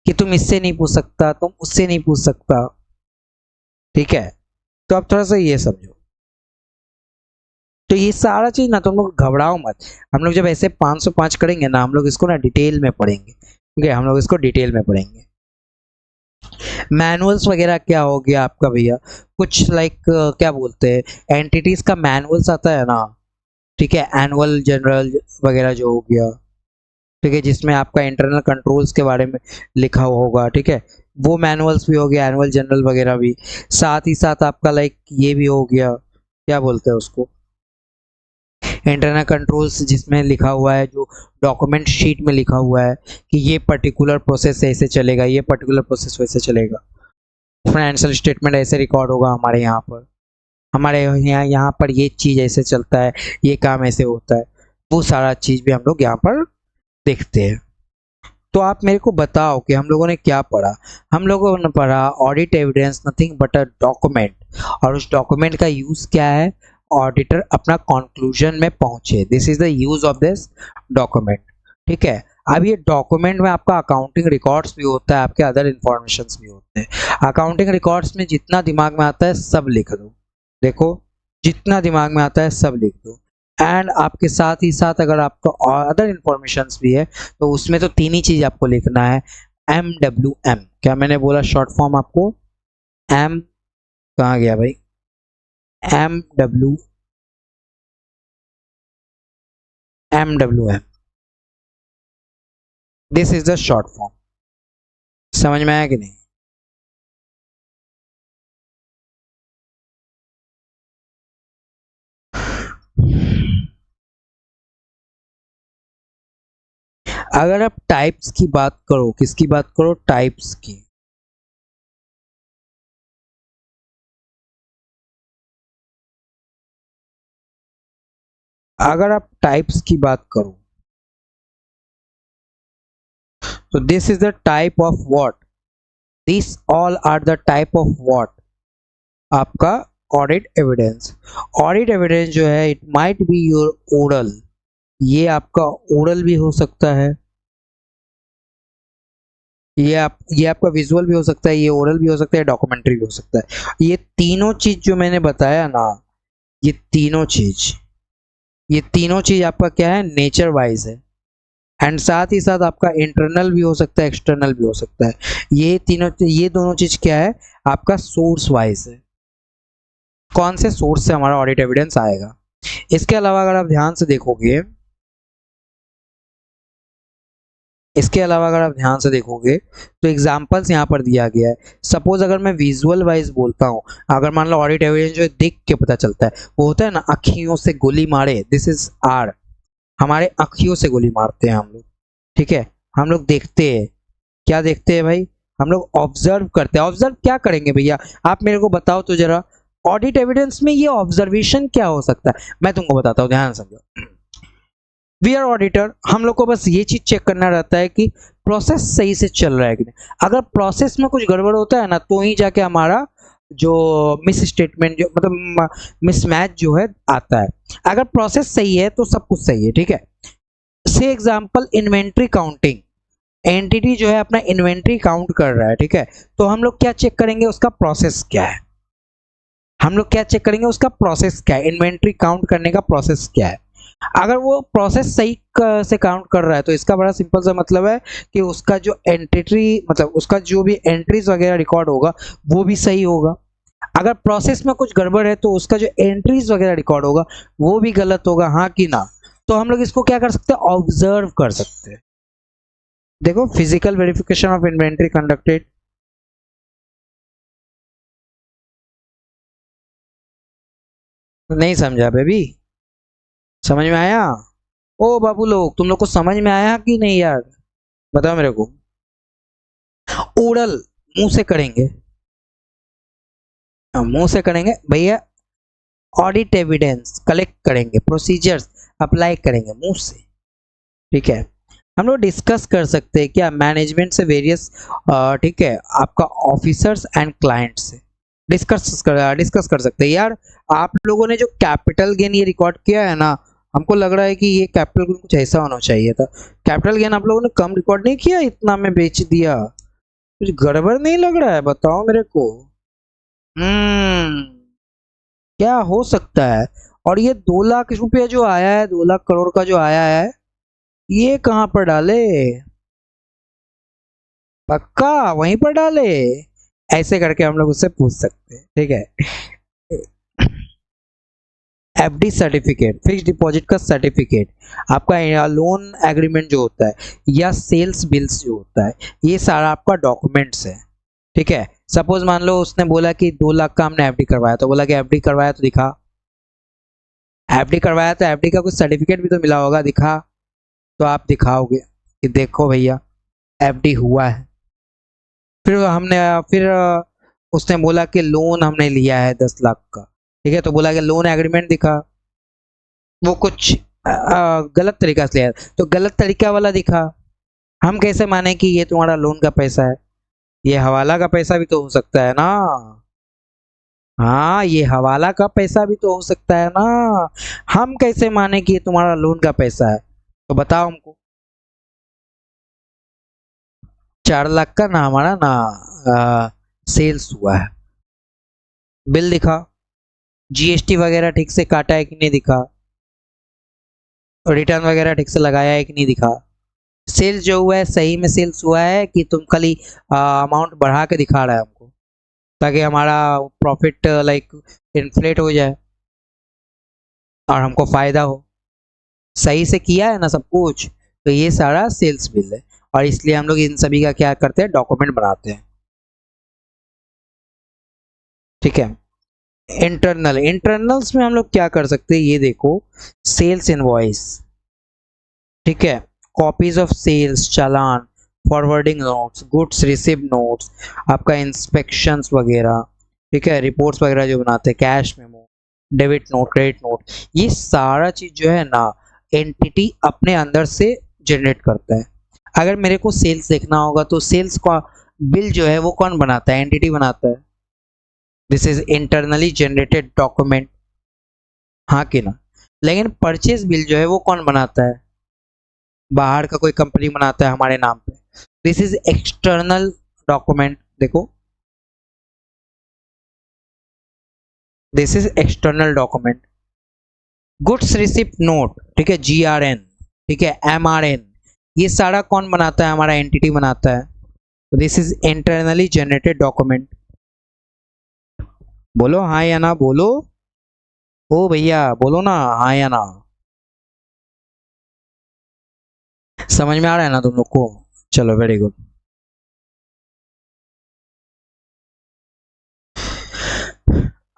कि तुम इससे नहीं पूछ सकता, तुम उससे नहीं पूछ सकता। ठीक है, तो आप थोड़ा सा ये समझो। तो ये सारा चीज ना तुम लोग घबराओ मत। हम लोग जब ऐसे 505 करेंगे ना, हम लोग इसको ना डिटेल में पढ़ेंगे। ठीक है, हम लोग इसको डिटेल में पढ़ेंगे। मैनुअल्स वगैरह क्या हो गया आपका भैया, कुछ लाइक क्या बोलते हैं, एंटिटीज का मैनुअल्स आता है ना। ठीक है, एनुअल जनरल वगैरह जो हो गया। ठीक है, जिसमें आपका इंटरनल कंट्रोल्स के बारे में लिखा हुआ होगा। ठीक है, वो मैनुअल्स भी हो गया, एनुअल जनरल वगैरह भी। साथ ही साथ आपका लाइक ये भी हो गया, क्या बोलते हैं उसको, इंटरनल कंट्रोल्स, जिसमें लिखा हुआ है, जो डॉक्यूमेंट शीट में लिखा हुआ है कि ये पर्टिकुलर प्रोसेस ऐसे चलेगा, ये पर्टिकुलर प्रोसेस वैसे चलेगा। फाइनेंशियल स्टेटमेंट ऐसे रिकॉर्ड होगा हमारे यहाँ पर, हमारे यहाँ यहाँ पर ये चीज़ ऐसे चलता है, ये काम ऐसे होता है। वो सारा चीज़ भी हम लोग यहाँ पर देखते हैं। तो आप मेरे को बताओ कि हम लोगों ने क्या पढ़ा। हम लोगों ने पढ़ा audit evidence nothing but a document, और उस डॉक्यूमेंट का यूज क्या है, ऑडिटर अपना कंक्लूजन में पहुंचे, this is the use of this document. ठीक है, अब ये डॉक्यूमेंट में आपका अकाउंटिंग रिकॉर्ड्स भी होता है, आपके अदर इंफॉर्मेशंस भी होते हैं। अकाउंटिंग रिकॉर्ड्स में जितना दिमाग में आता है सब लिख दो। देखो, जितना दिमाग में आता है सब लिख दो। एंड आपके साथ ही साथ अगर आपका अदर इंफॉर्मेशंस भी है तो उसमें तो तीन ही चीज आपको लिखना है, MWM। क्या मैंने बोला शॉर्ट फॉर्म आपको? एम, कहाँ गया भाई, MWM, this is the short form. समझ में आया कि नहीं? अगर आप टाइप्स की बात करो, किसकी बात करो, टाइप्स की। अगर आप टाइप्स की बात करो तो this is the type of what, this all are the type of what, आपका ऑडिट एविडेंस। ऑडिट एविडेंस जो है it might be your oral, ये आपका ओरल भी हो सकता है, ये आपका विजुअल भी हो सकता है, ये ओरल भी हो सकता है, डॉक्यूमेंट्री भी हो सकता है। ये तीनों चीज जो मैंने बताया ना, ये तीनों चीज, ये तीनों चीज आपका क्या है, नेचर वाइज है। एंड साथ ही साथ आपका इंटरनल भी हो सकता है, एक्सटर्नल भी हो सकता है। ये तीनों, ये दोनों चीज क्या है, आपका सोर्स वाइज है, कौन से सोर्स से हमारा ऑडिट एविडेंस आएगा। इसके अलावा अगर आप ध्यान से देखोगे इसके अलावा अगर आप ध्यान से देखोगे तो एग्जाम्पल्स यहाँ पर दिया गया है। सपोज अगर मैं विजुअल वाइज बोलता हूँ, अगर मान लो ऑडिट एविडेंस जो है देख के पता चलता है, वो होता है ना अखियों से गोली मारे, दिस इज आर, हमारे अखियों से गोली मारते हैं हम लोग, ठीक है। हम लोग देखते हैं, क्या देखते हैं भाई, हम लोग ऑब्जर्व करते हैं। ऑब्जर्व क्या करेंगे भैया, आप मेरे को बताओ तो जरा, ऑडिट एविडेंस में ये ऑब्जर्वेशन क्या हो सकता है, मैं तुमको बताता हूँ, ध्यान समझो। वी आर ऑडिटर, हम लोग को बस ये चीज चेक करना रहता है कि प्रोसेस सही से चल रहा है कि नहीं। अगर प्रोसेस में कुछ गड़बड़ होता है ना, तो ही जाके हमारा जो मिस स्टेटमेंट, जो मतलब मिसमैच जो है आता है। अगर प्रोसेस सही है तो सब कुछ सही है, ठीक है। से एग्जांपल इन्वेंट्री काउंटिंग, एंटिटी जो है अपना इन्वेंट्री काउंट कर रहा है, ठीक है। तो हम लोग क्या चेक करेंगे, उसका प्रोसेस क्या है, हम लोग क्या चेक करेंगे, उसका प्रोसेस क्या है, इन्वेंट्री काउंट करने का प्रोसेस क्या है। अगर वो प्रोसेस सही से काउंट कर रहा है तो इसका बड़ा सिंपल सा मतलब है कि उसका जो एंट्री, मतलब उसका जो भी एंट्रीज वगैरह रिकॉर्ड होगा वो भी सही होगा। अगर प्रोसेस में कुछ गड़बड़ है तो उसका जो एंट्रीज वगैरह रिकॉर्ड होगा वो भी गलत होगा, हाँ कि ना। तो हम लोग इसको क्या कर सकते हैं, ऑब्जर्व कर सकते हैं। देखो, physical verification of inventory conducted, नहीं समझा बेबी, समझ में आया? ओ बाबू लोग, तुम लोग को समझ में आया कि नहीं यार, बताओ मेरे को। ओरल, मुंह से करेंगे, मुंह से करेंगे भैया। ऑडिट एविडेंस कलेक्ट करेंगे, प्रोसीजर्स अप्लाई करेंगे मुंह से, ठीक है। हम लोग डिस्कस कर सकते हैं क्या, मैनेजमेंट से वेरियस, ठीक है, आपका ऑफिसर्स एंड क्लाइंट से डिस्कस कर सकते हैं यार। आप लोगों ने जो कैपिटल गेन ये रिकॉर्ड किया है ना, हमको लग रहा है कि ये कैपिटल गेन कुछ ऐसा होना चाहिए था। कैपिटल गेन आप लोगों ने कम रिकॉर्ड नहीं किया, इतना में बेच दिया, कुछ गड़बड़ नहीं लग रहा है, बताओ मेरे को। हम्म, क्या हो सकता है। और ये 2 लाख रुपया जो आया है, 2 लाख करोड़ का जो आया है, ये कहाँ पर डाले, पक्का वहीं पर डाले, ऐसे करके हम लोग उससे पूछ सकते हैं, ठीक है। एफडी सर्टिफिकेट, फिक्स डिपॉजिट का सर्टिफिकेट, आपका लोन एग्रीमेंट जो होता है, या सेल्स बिल्स जो होता है, ये सारा आपका डॉक्यूमेंट्स है, ठीक है। सपोज मान लो उसने बोला कि 2 लाख का हमने एफडी करवाया, तो बोला कि एफडी करवाया तो दिखा, एफडी करवाया तो एफडी का कुछ सर्टिफिकेट भी तो मिला होगा, दिखा। तो आप दिखाओगे कि देखो भैया एफडी हुआ है। फिर हमने फिर उसने बोला कि लोन हमने लिया है 10 लाख का, ठीक है, तो बोला कि लोन एग्रीमेंट दिखा, वो कुछ गलत तरीका से लिया, तो गलत तरीका वाला दिखा। हम कैसे माने कि ये तुम्हारा लोन का पैसा है, ये हवाला का पैसा भी तो हो सकता है ना। हाँ, ये हवाला का पैसा भी तो हो सकता है ना। हम कैसे माने कि ये तुम्हारा लोन का पैसा है, तो बताओ हमको। 4 लाख का ना हमारा ना सेल्स हुआ है, बिल दिखा, जीएसटी वगैरह ठीक से काटा है कि नहीं दिखा, रिटर्न वगैरह ठीक से लगाया है कि नहीं दिखा, सेल्स जो हुआ है सही में सेल्स हुआ है कि तुम खाली अमाउंट बढ़ा के दिखा रहा है हमको, ताकि हमारा प्रॉफिट लाइक इन्फ्लेट हो जाए और हमको फायदा हो। सही से किया है ना सब कुछ, तो ये सारा सेल्स बिल है, और इसलिए हम लोग इन सभी का क्या करते हैं, डॉक्यूमेंट बनाते हैं, ठीक है। इंटरनल्स में हम लोग क्या कर सकते हैं, ये देखो, सेल्स इनवॉइस, ठीक है, copies of sales challan, forwarding notes, goods receive notes, आपका इंस्पेक्शंस वगैरह, ठीक है, रिपोर्ट्स वगैरह जो बनाते हैं, cash memo, debit note, credit note, ये सारा चीज जो है ना एंटिटी अपने अंदर से जनरेट करता है। अगर मेरे को सेल्स देखना होगा तो सेल्स का बिल जो है वो कौन बनाता है, एंटिटी बनाता है, this is internally generated document, हाँ कि ना। लेकिन परचेज बिल जो है वो कौन बनाता है, बाहर का कोई कंपनी बनाता है हमारे नाम पे, दिस इज एक्सटर्नल डॉक्यूमेंट, देखो, this is external document. Goods receipt note, ठीक है, जीआरएन, ठीक है, एमआरएन, ये सारा कौन बनाता है, हमारा एंटिटी बनाता है, तो this is internally generated document. बोलो हाँ या ना, बोलो, ओ भैया बोलो ना हाँ या ना। समझ में आ रहा है ना तुम लोग को? चलो वेरी गुड।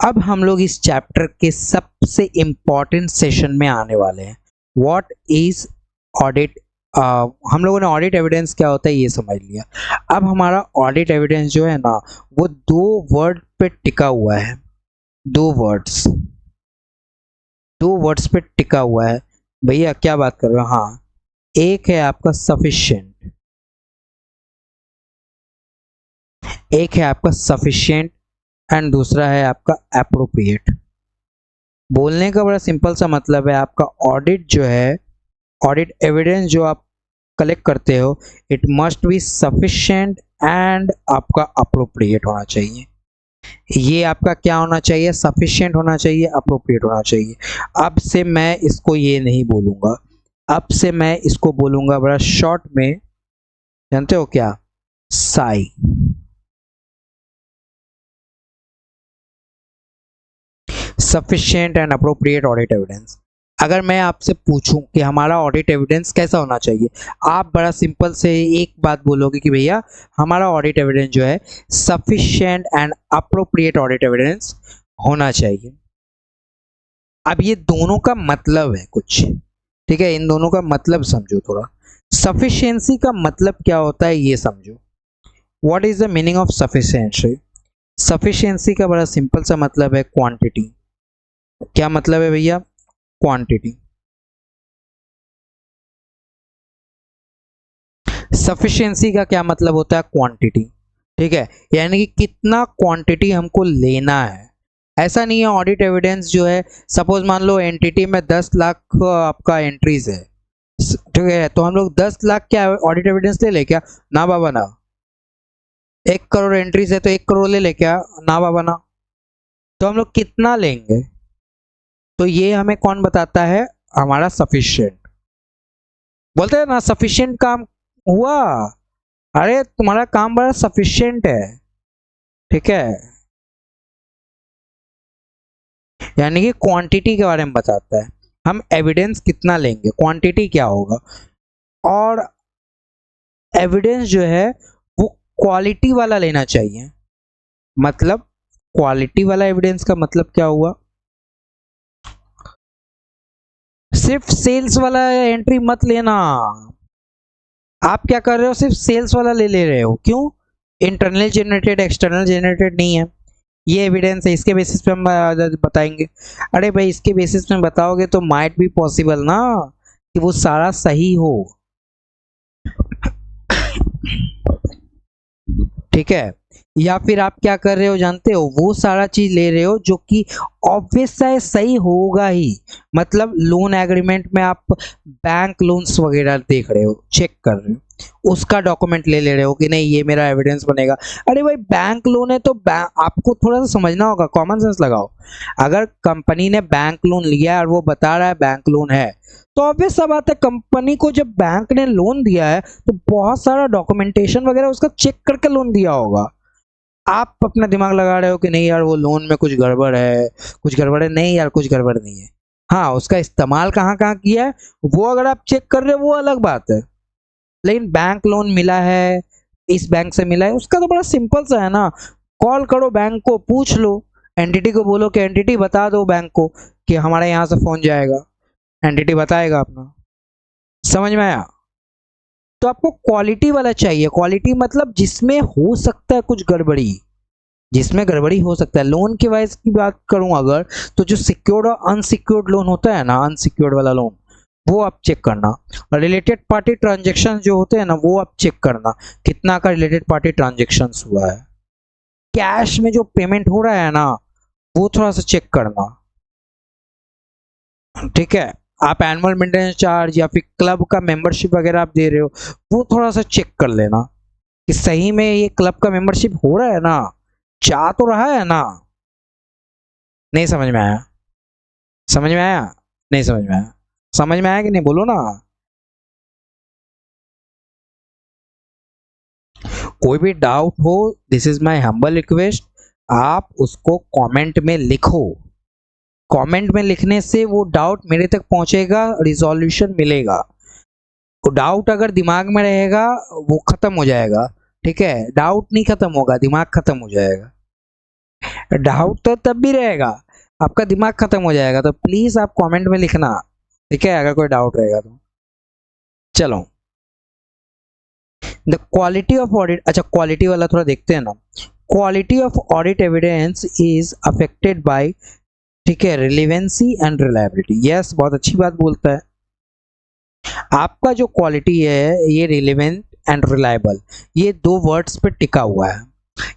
अब हम लोग इस चैप्टर के सबसे इंपॉर्टेंट सेशन में आने वाले हैं। What is audit. हम लोगों ने ऑडिट एविडेंस क्या होता है ये समझ लिया। अब हमारा ऑडिट एविडेंस जो है ना वो दो वर्ड पे टिका हुआ है। दो वर्ड्स पे टिका हुआ है। भैया क्या बात कर रहे हो? हाँ, एक है आपका सफिशिएंट, एक है आपका सफिशिएंट एंड दूसरा है आपका एप्रोप्रिएट। बोलने का बड़ा सिंपल सा मतलब है, आपका ऑडिट जो है, ऑडिट एविडेंस जो आप कलेक्ट करते हो, it must be sufficient and आपका अप्रोप्रिएट होना चाहिए। ये आपका क्या होना चाहिए? सफिशिएंट होना चाहिए, अप्रोप्रिएट होना चाहिए। अब से मैं इसको ये नहीं बोलूंगा, अब से मैं इसको बोलूंगा बड़ा शॉर्ट में, जानते हो क्या? Sai. Sufficient and appropriate audit evidence. अगर मैं आपसे पूछूं कि हमारा ऑडिट एविडेंस कैसा होना चाहिए, आप बड़ा सिंपल से एक बात बोलोगे कि भैया हमारा ऑडिट एविडेंस जो है sufficient and appropriate audit evidence होना चाहिए। अब ये दोनों का मतलब है कुछ, ठीक है? इन दोनों का मतलब समझो थोड़ा। सफिशिएंसी का मतलब क्या होता है ये समझो। What is the meaning of sufficiency? Sufficiency का बड़ा सिंपल सा मतलब है क्वांटिटी। क्या मतलब है भैया? क्वांटिटी। सफिशिएंसी का क्या मतलब होता है? क्वांटिटी, ठीक है? यानी कि कितना क्वांटिटी हमको लेना है। ऐसा नहीं है ऑडिट एविडेंस जो है, सपोज मान लो एंटिटी में 10 लाख आपका एंट्रीज है, ठीक है? तो हम लोग 10 लाख क्या ऑडिट एविडेंस ले ले क्या? ना बाबा ना। 1 करोड़ एंट्रीज है तो 1 करोड़ ले ले क्या? ना बाबा ना। तो हम लोग कितना लेंगे? तो ये हमें कौन बताता है? हमारा सफिशिएंट। बोलते हैं ना सफिशिएंट काम हुआ, अरे तुम्हारा काम बड़ा सफिशिएंट है, ठीक है? यानी कि क्वांटिटी के बारे में बताता है। हम एविडेंस कितना लेंगे, क्वांटिटी क्या होगा। और एविडेंस जो है वो क्वालिटी वाला लेना चाहिए। मतलब क्वालिटी वाला एविडेंस का मतलब क्या हुआ? सिर्फ सेल्स वाला एंट्री मत लेना। आप क्या कर रहे हो? सिर्फ सेल्स वाला ले रहे हो। क्यों? इंटरनल जनरेटेड एक्सटर्नल जनरेटेड नहीं है, ये एविडेंस है, इसके बेसिस पे हम बताएंगे। अरे भाई इसके बेसिस पे बताओगे तो माइट भी पॉसिबल ना कि वो सारा सही हो, ठीक है? या फिर आप क्या कर रहे हो जानते हो? वो सारा चीज ले रहे हो जो कि ऑब्वियस है सही होगा ही। मतलब लोन एग्रीमेंट में आप बैंक लोन्स वगैरह देख रहे हो, चेक कर रहे हो, उसका डॉक्यूमेंट ले रहे हो कि नहीं ये मेरा एविडेंस बनेगा। अरे भाई बैंक लोन है तो आपको थोड़ा सा समझना होगा, कॉमन सेंस लगाओ। अगर कंपनी ने बैंक लोन लिया है और वो बता रहा है बैंक लोन है, तो ऑब्वियस सा बात है कंपनी को जब बैंक ने लोन दिया है तो बहुत सारा डॉक्यूमेंटेशन वगैरह उसका चेक करके लोन दिया होगा। आप अपना दिमाग लगा रहे हो कि नहीं यार वो लोन में कुछ गड़बड़ है, कुछ गड़बड़ है। नहीं यार कुछ गड़बड़ नहीं है। हाँ उसका इस्तेमाल कहाँ कहाँ किया है वो अगर आप चेक कर रहे हो वो अलग बात है, लेकिन बैंक लोन मिला है, इस बैंक से मिला है, उसका तो बड़ा सिंपल सा है ना। कॉल करो बैंक को, पूछ लो, एंटिटी को बोलो कि एंटिटी बता दो बैंक को कि हमारे यहाँ से फोन जाएगा, एंटिटी बताएगा अपना। समझ में आया? तो आपको क्वालिटी वाला चाहिए। क्वालिटी मतलब जिसमें हो सकता है कुछ गड़बड़ी, जिसमें गड़बड़ी हो सकता है। लोन के वाइज की बात करूं अगर, तो जो सिक्योर्ड और अनसिक्योर्ड लोन होता है ना, अनसिक्योर्ड वाला लोन वो आप चेक करना। और रिलेटेड पार्टी ट्रांजेक्शन जो होते हैं ना वो आप चेक करना, कितना का रिलेटेड पार्टी ट्रांजेक्शन हुआ है। कैश में जो पेमेंट हो रहा है ना वो थोड़ा सा चेक करना, ठीक है? आप एनुअल मेंटेनेंस चार्ज या फिर क्लब का मेंबरशिप वगैरह आप दे रहे हो वो थोड़ा सा चेक कर लेना कि सही में ये क्लब का मेंबरशिप हो रहा है ना, जा तो रहा है ना। नहीं समझ में आया? समझ में आया? नहीं समझ में आया? समझ में आया कि नहीं बोलो ना। कोई भी डाउट हो, this is my humble request, आप उसको कमेंट में लिखो। कमेंट में लिखने से वो डाउट मेरे तक पहुंचेगा, रिजॉल्यूशन मिलेगा। डाउट अगर दिमाग में रहेगा वो खत्म हो जाएगा, ठीक है, डाउट नहीं खत्म होगा, दिमाग खत्म हो जाएगा। डाउट तो तब भी रहेगा, आपका दिमाग खत्म हो जाएगा। तो प्लीज आप कमेंट में लिखना, ठीक है, अगर कोई डाउट रहेगा तो। चलो, द क्वालिटी ऑफ ऑडिट, अच्छा क्वालिटी वाला थोड़ा देखते हैं ना। Quality of audit evidence is affected by, ठीक है, रिलेवेंसी एंड रिलायबिलिटी। यस, बहुत अच्छी बात बोलता है। आपका जो क्वालिटी है ये रिलेवेंट एंड रिलायबल, ये दो वर्ड्स पे टिका हुआ है।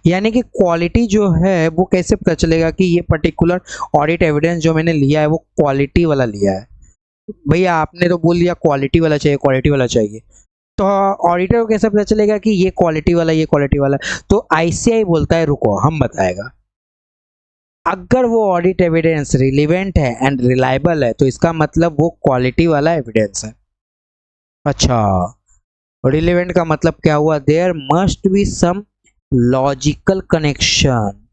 यानी कि क्वालिटी जो है वो कैसे पता चलेगा कि ये पर्टिकुलर ऑडिट एविडेंस जो मैंने लिया है वो क्वालिटी वाला लिया है। भैया आपने तो बोल दिया क्वालिटी वाला चाहिए, क्वालिटी वाला चाहिए, तो ऑडिटर को कैसे पता चलेगा कि ये क्वालिटी वाला, ये क्वालिटी वाला? तो आईसीआई बोलता है रुको हम बताएगा। अगर वो ऑडिट एविडेंस रिलेवेंट है एंड रिलायबल है तो इसका मतलब वो क्वालिटी वाला एविडेंस है। अच्छा, रिलेवेंट का मतलब क्या हुआ? There must be some logical connection,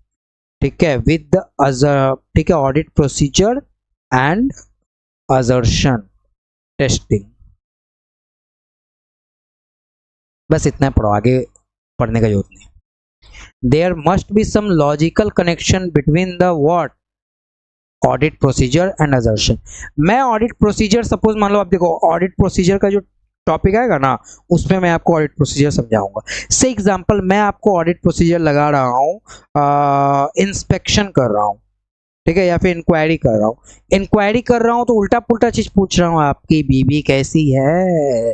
ठीक है, विद द अजर, ठीक है, audit procedure and assertion testing. बस इतना पढ़ो, आगे पढ़ने का जरूरत नहीं। There must be some logical connection between the what, audit procedure and assertion. मैं ऑडिट प्रोसीजर, सपोज मान लो आप देखो ऑडिट प्रोसीजर का जो टॉपिक आएगा ना उसमें मैं आपको ऑडिट प्रोसीजर समझाऊंगा। से एग्जांपल मैं आपको ऑडिट प्रोसीजर लगा रहा हूँ, इंस्पेक्शन कर रहा हूँ, ठीक है, या फिर इंक्वायरी कर रहा हूँ। इंक्वायरी कर रहा हूँ तो उल्टा पुल्टा चीज पूछ रहा हूँ, आपकी बीबी कैसी है,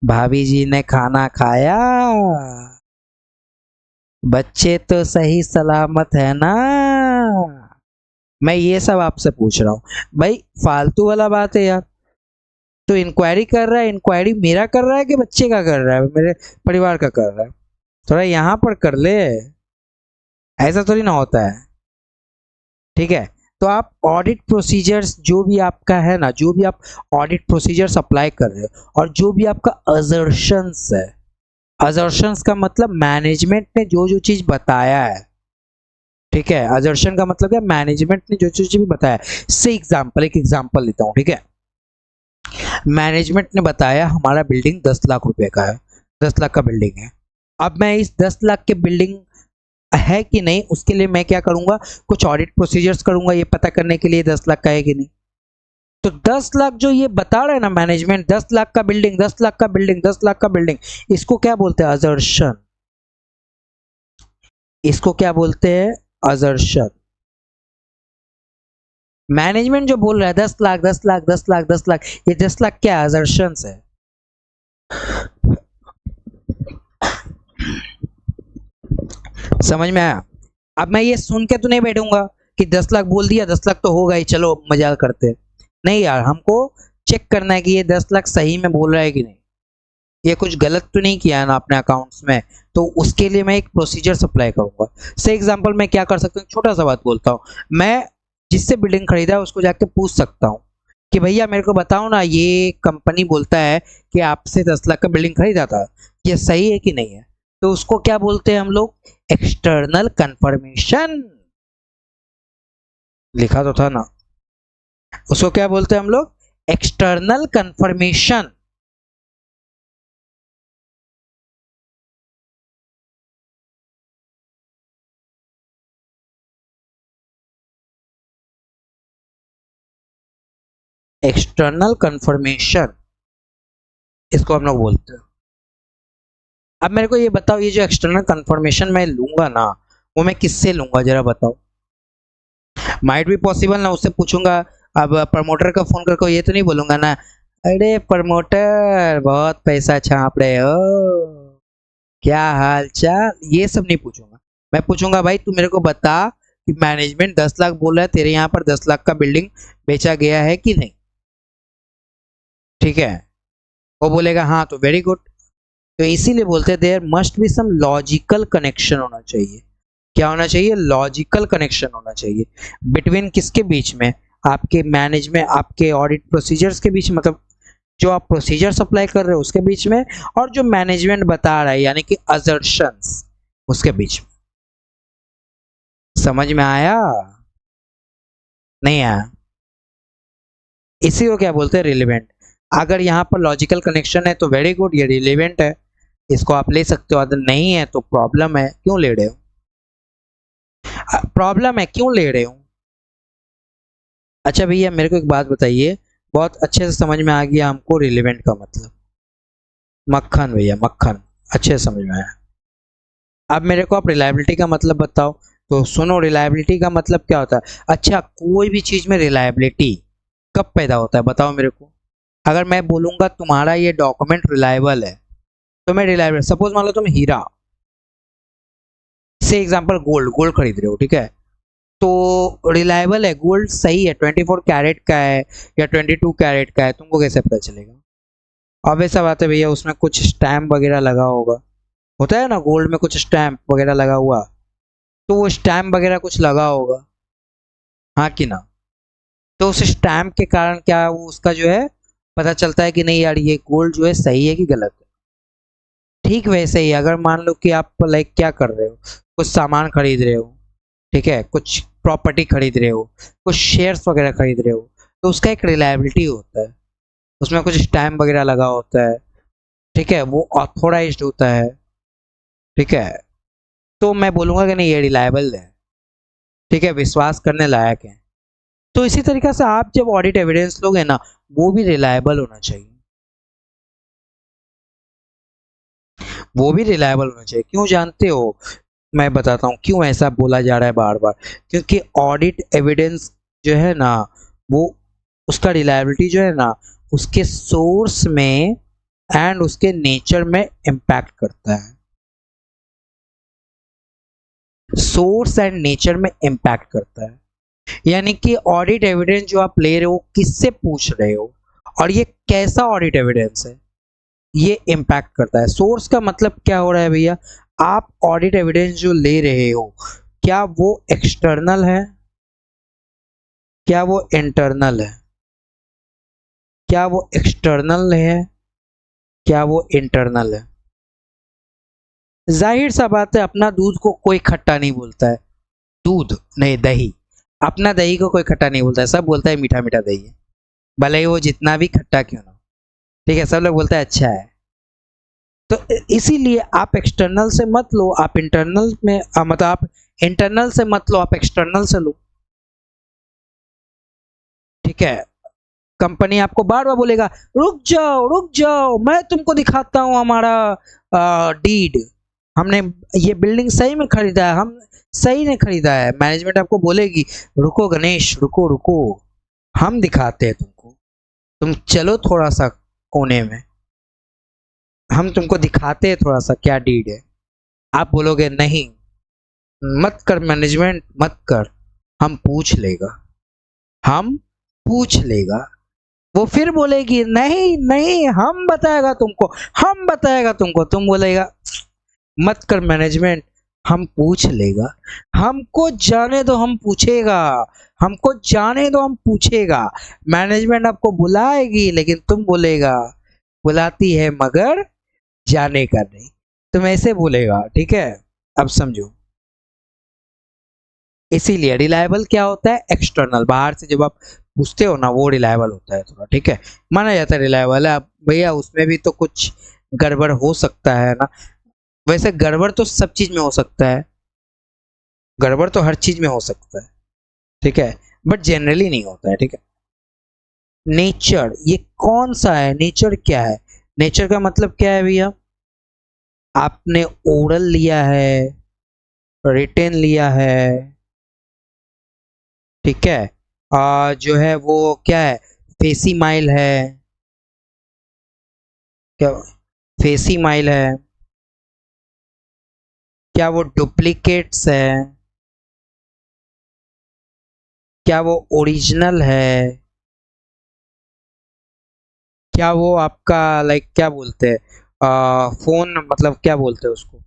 भाभी जी ने खाना खाया, बच्चे तो सही सलामत है ना, मैं ये सब आपसे पूछ रहा हूँ। भाई फालतू वाला बात है यार। तो इंक्वायरी कर रहा है, इंक्वायरी मेरा कर रहा है कि बच्चे का कर रहा है, मेरे परिवार का कर रहा है? थोड़ा यहाँ पर कर ले, ऐसा थोड़ी ना होता है, ठीक है। तो आप ऑडिट प्रोसीजर्स जो भी आपका है ना, जो भी आप ऑडिट प्रोसीजर्स अप्लाई कर रहे हो और जो भी आपका असर्शंस है, असर्शंस का मतलब मैनेजमेंट ने जो जो चीज बताया है, ठीक है, असर्शन का मतलब क्या, मैनेजमेंट ने जो जो चीज बताया है। से एग्जांपल, एक एग्जांपल लेता हूँ, ठीक है। मैनेजमेंट ने बताया हमारा बिल्डिंग 10 लाख रुपए का है, 10 लाख का बिल्डिंग है। अब मैं इस 10 लाख के बिल्डिंग है कि नहीं उसके लिए मैं क्या करूंगा, कुछ ऑडिट प्रोसीजर्स करूंगा ये पता करने के लिए 10 लाख का है कि नहीं। तो 10 लाख जो ये बता रहे हैं ना मैनेजमेंट, 10 लाख का बिल्डिंग, 10 लाख का बिल्डिंग, 10 लाख का बिल्डिंग, इसको क्या बोलते हैं? असर्शन। इसको क्या बोलते हैं? असर्शन। मैनेजमेंट जो बोल रहा है 10 लाख, 10 लाख, 10 लाख, 10 लाख, ये 10 लाख क्या असर्शन है? समझ में आया? अब मैं ये सुन के तो नहीं बैठूंगा कि 10 लाख बोल दिया, 10 लाख तो होगा ही, चलो मजाक करते। नहीं यार, हमको चेक करना है कि ये 10 लाख सही में बोल रहा है कि नहीं, ये कुछ गलत तो नहीं किया है ना अपने अकाउंट्स में। तो उसके लिए मैं एक प्रोसीजर अप्लाई करूंगा। से एग्जांपल मैं क्या कर सकता हूँ, छोटा सा बात बोलता हूँ। मैं जिससे बिल्डिंग खरीदा है उसको जाके पूछ सकता हूँ कि भैया मेरे को बताओ ना, ये कंपनी बोलता है कि आपसे 10 लाख का बिल्डिंग खरीदा था, ये सही है कि नहीं है? तो उसको क्या बोलते हैं हम लोग? External confirmation. लिखा तो था ना, उसको क्या बोलते हैं हम लोग? External confirmation. एक्सटर्नल कंफर्मेशन इसको हम लोग बोलते हैं। अब मेरे को ये बताओ, ये जो एक्सटर्नल कंफर्मेशन मैं लूंगा ना वो मैं किससे लूंगा जरा बताओ? माइट भी पॉसिबल ना, उससे पूछूंगा। अब प्रमोटर का फोन करके ये तो नहीं बोलूंगा ना, अरे प्रमोटर बहुत पैसा छाप रहे हो, क्या हाल चाल, ये सब नहीं पूछूंगा। मैं पूछूंगा भाई तू मेरे को बता कि मैनेजमेंट 10 लाख बोल रहा है, तेरे यहाँ पर 10 लाख का बिल्डिंग बेचा गया है कि नहीं, ठीक है। वो बोलेगा हाँ तो वेरी गुड। तो इसीलिए बोलते हैं there must be some logical connection होना चाहिए। क्या होना चाहिए? लॉजिकल कनेक्शन होना चाहिए। बिटवीन किसके बीच में? आपके मैनेजमेंट, आपके ऑडिट प्रोसीजर्स के बीच, मतलब जो आप प्रोसीजर अप्लाई कर रहे हो उसके बीच में, और जो मैनेजमेंट बता रहा है यानी कि असर्शंस, उसके बीच में। समझ में आया? नहीं आया? इसी को क्या बोलते हैं? रिलेवेंट। अगर यहाँ पर लॉजिकल कनेक्शन है तो वेरी गुड, ये रिलेवेंट है, इसको आप ले सकते हो। अगर नहीं है तो प्रॉब्लम है, क्यों ले रहे हो? प्रॉब्लम है, क्यों ले रहे हो? अच्छा भैया मेरे को एक बात बताइए, बहुत अच्छे से समझ में आ गया हमको रिलेवेंट का मतलब। मक्खन भैया मक्खन, अच्छे से समझ में आया। अब मेरे को आप रिलायबिलिटी का मतलब बताओ। तो सुनो, रिलायबिलिटी का मतलब क्या होता है? अच्छा, कोई भी चीज में रिलायबिलिटी कब पैदा होता है बताओ मेरे को। अगर मैं बोलूंगा तुम्हारा ये डॉक्यूमेंट रिलायबल है, तो मैं रिलायबल, सपोज मान लो तुम हीरा से एग्जांपल गोल्ड गोल्ड खरीद रहे हो, ठीक है, तो रिलायबल है, गोल्ड सही है, 24 कैरेट का है या 22 कैरेट का है, तुमको कैसे पता चलेगा? अब ऐसा बात है भैया, उसमें कुछ स्टैम्प वगैरह लगा होगा, होता है ना गोल्ड में कुछ स्टैम्प वगैरह लगा हुआ, तो वो स्टैम्प वगैरह कुछ लगा होगा, हाँ कि ना? तो उस स्टैम्प के कारण क्या वो उसका जो है पता चलता है कि नहीं यार ये गोल्ड जो है सही है कि गलत है। ठीक वैसे ही अगर मान लो कि आप लाइक क्या कर रहे हो, कुछ सामान खरीद रहे हो, ठीक है, कुछ प्रॉपर्टी खरीद रहे हो, कुछ शेयर्स वगैरह खरीद रहे हो, तो उसका एक रिलायबिलिटी होता है, उसमें कुछ स्टैम्प वगैरह लगा होता है, ठीक है, वो ऑथोराइज्ड होता है, ठीक है, तो मैं बोलूंगा कि नहीं ये रिलायबल है, ठीक है, विश्वास करने लायक है। तो इसी तरीके से आप जब ऑडिट एविडेंस लोगे ना, वो भी रिलायबल होना चाहिए, वो भी रिलायबल होना चाहिए। क्यों जानते हो? मैं बताता हूँ क्यों ऐसा बोला जा रहा है बार बार। क्योंकि ऑडिट एविडेंस जो है ना, वो उसका रिलायबिलिटी जो है ना, उसके सोर्स में एंड उसके नेचर में इम्पैक्ट करता है, सोर्स एंड नेचर में इम्पैक्ट करता है। यानी कि ऑडिट एविडेंस जो आप ले रहे हो किससे पूछ रहे हो, और ये कैसा ऑडिट एविडेंस है, ये इम्पैक्ट करता है। सोर्स का मतलब क्या हो रहा है भैया, आप ऑडिट एविडेंस जो ले रहे हो क्या वो एक्सटर्नल है, क्या वो इंटरनल है, क्या वो एक्सटर्नल है, क्या वो इंटरनल है? जाहिर सा बात है, अपना दूध को कोई खट्टा नहीं बोलता है, दूध नहीं दही, अपना दही को कोई खट्टा नहीं बोलता है, सब बोलता है मीठा मीठा दही है, भले ही वो जितना भी खट्टा क्यों ना हो, ठीक है, सब लोग बोलते हैं अच्छा है। तो इसीलिए आप एक्सटर्नल से मत लो, आप इंटरनल में मतलब आप इंटरनल से मत लो, आप एक्सटर्नल से लो, ठीक है। कंपनी आपको बार बार बोलेगा रुक जाओ मैं तुमको दिखाता हूँ हमारा डीड, हमने ये बिल्डिंग सही में खरीदा है, हम सही ने खरीदा है। मैनेजमेंट आपको बोलेगी रुको गणेश रुको रुको, हम दिखाते हैं तुमको, तुम चलो थोड़ा सा कोने में, हम तुमको दिखाते हैं थोड़ा सा क्या डीड है। आप बोलोगे नहीं मत कर मैनेजमेंट मत कर, हम पूछ लेगा, हम पूछ लेगा। वो फिर बोलेगी नहीं नहीं हम बताएगा तुमको, हम बताएगा तुमको, तुम बोलेगा मत कर मैनेजमेंट, हम पूछ लेगा, हमको जाने दो हम पूछेगा, हमको जाने दो हम पूछेगा। मैनेजमेंट आपको बुलाएगी लेकिन तुम बोलेगा बुलाती है मगर जाने का नहीं, तुम ऐसे बोलेगा, ठीक है। अब समझो, इसीलिए रिलायबल क्या होता है, एक्सटर्नल, बाहर से जब आप पूछते हो ना वो रिलायबल होता है थोड़ा, ठीक है, माना जाता है रिलायबल है। अब भैया उसमें भी तो कुछ गड़बड़ हो सकता है ना, वैसे गड़बड़ तो सब चीज में हो सकता है, गड़बड़ तो हर चीज में हो सकता है, ठीक है, बट जनरली नहीं होता है, ठीक है। नेचर ये कौन सा है, नेचर क्या है? नेचर का मतलब क्या है भैया, आपने ओरल लिया है, रिटेन लिया है, ठीक है, जो है वो क्या है, फेसीमाइल है, क्या फेसीमाइल है, क्या वो डुप्लीकेट्स है, क्या वो ओरिजिनल है, क्या वो आपका लाइक क्या बोलते हैं फोन मतलब क्या बोलते हैं उसको,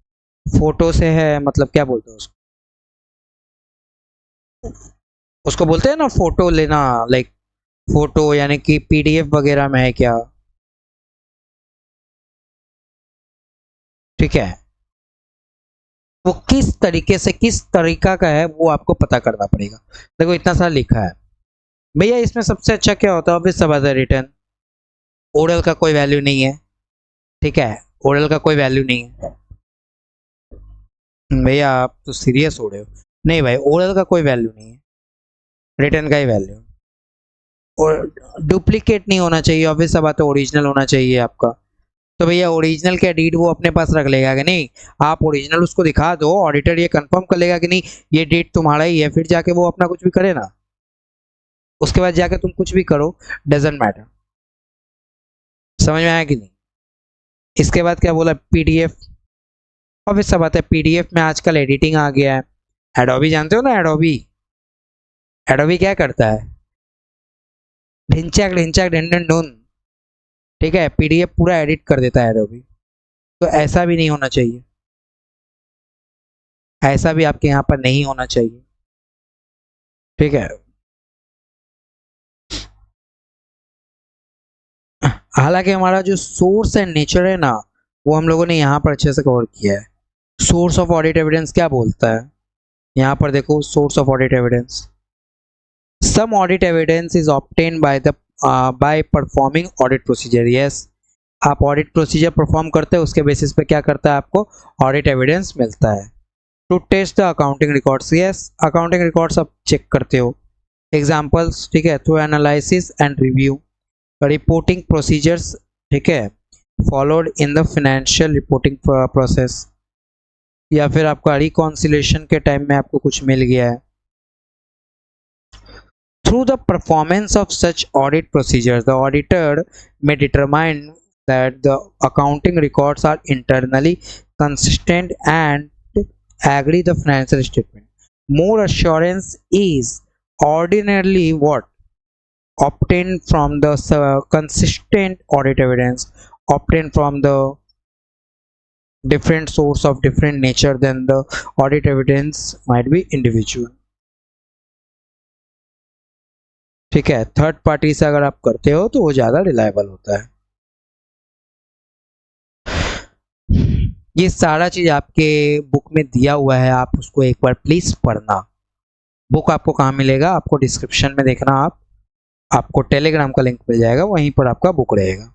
फोटो से है मतलब क्या बोलते हैं उसको, उसको बोलते हैं ना फोटो लेना, लाइक फोटो यानी कि पीडीएफ वगैरह में है क्या, ठीक है। वो किस तरीके से किस तरीका का है वो आपको पता करना पड़ेगा। देखो इतना सारा लिखा है भैया, इसमें सबसे अच्छा क्या होता है, ऑब्वियस सा बात है रिटर्न, ओरल का कोई वैल्यू नहीं है, ठीक है, ओरल का कोई वैल्यू नहीं है। भैया आप तो सीरियस हो रहे हो। नहीं भाई, ओरल का कोई वैल्यू नहीं है, रिटर्न का ही वैल्यू। और डुप्लीकेट नहीं होना चाहिए, ऑब्वियस सा बात है, ओरिजिनल होना चाहिए आपका। तो भैया ओरिजिनल का डेट वो अपने पास रख लेगा कि नहीं? आप ओरिजिनल उसको दिखा दो, ऑडिटर ये कंफर्म कर लेगा कि नहीं ये डेट तुम्हारा ही है, फिर जाके वो अपना कुछ भी करे ना, उसके बाद जाके तुम कुछ भी करो, डजेंट मैटर। समझ में आया कि नहीं? इसके बाद क्या बोला, पीडीएफ। ऑब्वियस सा बात है, पीडीएफ में आजकल एडिटिंग आ गया है। एडोबी जानते हो ना, एडोबी? एडोबी क्या करता है? ढिंचैक ढिंचैक ढिन ढिन ढून, ठीक है, पीडीएफ पूरा एडिट कर देता है एडोबी। तो ऐसा भी नहीं होना चाहिए, ऐसा भी आपके यहाँ पर नहीं होना चाहिए, ठीक है। हालांकि हमारा जो सोर्स एंड नेचर है ना, वो हम लोगों ने यहाँ पर अच्छे से कवर किया है। सोर्स ऑफ ऑडिट एविडेंस क्या बोलता है, यहाँ पर देखो, source of audit evidence, some audit evidence is obtain by the by performing audit procedure. Yes, आप ऑडिट प्रोसीजर परफॉर्म करते हैं, उसके बेसिस पे क्या करता है, आपको ऑडिट एविडेंस मिलता है। To test the accounting records, yes, accounting records आप चेक करते हो। एग्जाम्पल्स, ठीक है, through analysis and review, reporting procedures, ठीक है, followed in the financial reporting process, या फिर आपका रिकॉन्सिलेशन के टाइम में आपको कुछ मिल गया है। Through the performance of such audit procedures the auditor may determine that the accounting records are internally consistent and agree the financial statement. More assurance is ordinarily what obtained from the consistent audit evidence obtained from the different source of different nature than the audit evidence might be individual, ठीक है। थर्ड पार्टी से अगर आप करते हो तो वो ज्यादा रिलायबल होता है। ये सारा चीज आपके बुक में दिया हुआ है, आप उसको एक बार प्लीज पढ़ना। बुक आपको कहाँ मिलेगा, आपको डिस्क्रिप्शन में देखना, आप आपको टेलीग्राम का लिंक मिल जाएगा, वहीं पर आपका बुक रहेगा।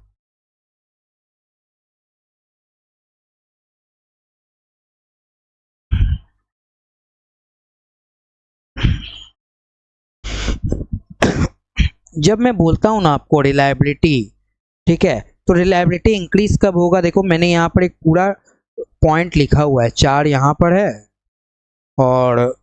जब मैं बोलता हूँ ना आपको रिलायबिलिटी, ठीक है, तो रिलायबिलिटी इंक्रीज कब होगा? देखो मैंने यहाँ पर एक पूरा पॉइंट लिखा हुआ है, 4 यहाँ पर है और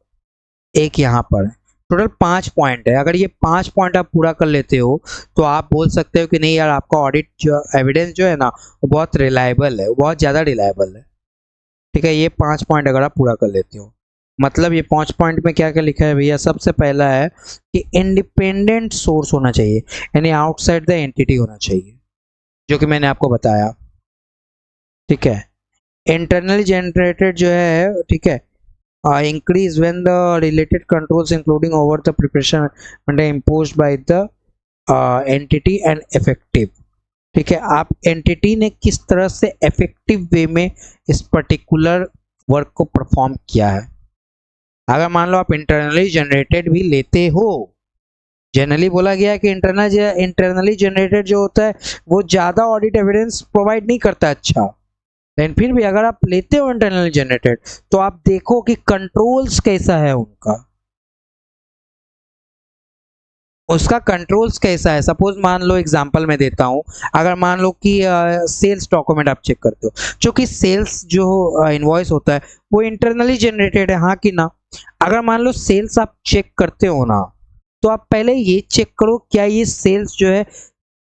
एक यहाँ पर, टोटल 5 पॉइंट है। अगर ये 5 पॉइंट आप पूरा कर लेते हो तो आप बोल सकते हो कि नहीं यार, आपका ऑडिट जो एविडेंस जो है ना, वो बहुत रिलायबल है, बहुत ज़्यादा रिलायबल है, ठीक है। ये 5 पॉइंट अगर आप पूरा कर लेते हो, मतलब ये 5 पॉइंट में क्या क्या लिखा है भैया? सबसे पहला है कि इंडिपेंडेंट सोर्स होना चाहिए, यानी आउटसाइड द एंटिटी होना चाहिए, जो कि मैंने आपको बताया, ठीक है। इंटरनली जनरेटेड जो है, ठीक है, increase when the related controls including over the preparation and imposed by the entity and effective, ठीक है। आप एंटिटी ने किस तरह से इफेक्टिव वे में इस पर्टिकुलर वर्क को परफॉर्म किया है। अगर मान लो आप इंटरनली जनरेटेड भी लेते हो, जनरली बोला गया है कि इंटरनली जनरेटेड जो होता है वो ज़्यादा ऑडिट एविडेंस प्रोवाइड नहीं करता, अच्छा, लेकिन फिर भी अगर आप लेते हो इंटरनली जनरेटेड तो आप देखो कि कंट्रोल्स कैसा है उनका, उसका कंट्रोल्स कैसा है। सपोज मान लो, एग्जांपल मैं देता हूं, अगर मान लो कि सेल्स डॉक्यूमेंट आप चेक करते हो, जो कि सेल्स जो इनवॉइस होता है वो इंटरनली जनरेटेड है, हाँ कि ना? अगर मान लो सेल्स आप चेक करते हो ना, तो आप पहले ये चेक करो क्या ये सेल्स जो है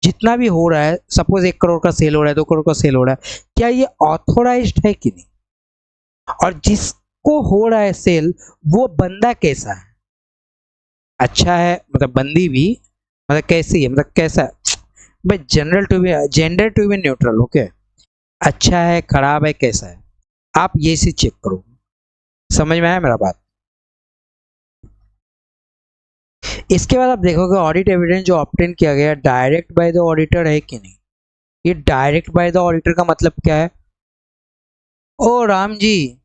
जितना भी हो रहा है, सपोज 1 करोड़ का सेल हो रहा है, 2 करोड़ का सेल हो रहा है, क्या ये ऑथोराइज्ड है कि नहीं, और जिसको हो रहा है सेल वो बंदा कैसा है, अच्छा है मतलब बंदी भी, मतलब कैसी है, मतलब कैसा है भाई, general to be gender to be neutral, okay, अच्छा है खराब है कैसा है, आप ये से चेक करो। समझ में आया मेरा बात? इसके बाद आप देखोगे ऑडिट एविडेंस जो ऑब्टेन किया गया डायरेक्ट बाय द ऑडिटर है कि नहीं। ये डायरेक्ट बाय द ऑडिटर का मतलब क्या है? ओ राम जी,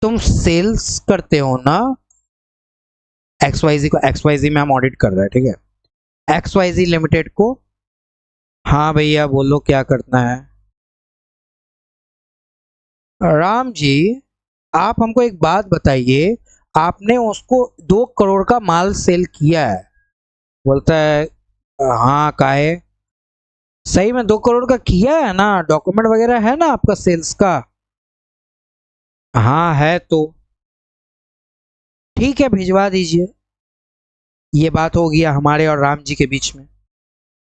तुम सेल्स करते हो ना, एक्स वाई जी को, एक्स वाई जी में हम ऑडिट कर रहे हैं, ठीक है, एक्स वाई जी लिमिटेड को हाँ भैया बोलो क्या करना है। राम जी, आप हमको एक बात बताइए, आपने उसको 2 करोड़ का माल सेल किया है? बोलता है हाँ काहे। सही में 2 करोड़ का किया है ना? डॉक्यूमेंट वगैरह है ना आपका सेल्स का? हाँ है तो ठीक है, भिजवा दीजिए। ये बात हो गया हमारे और राम जी के बीच में।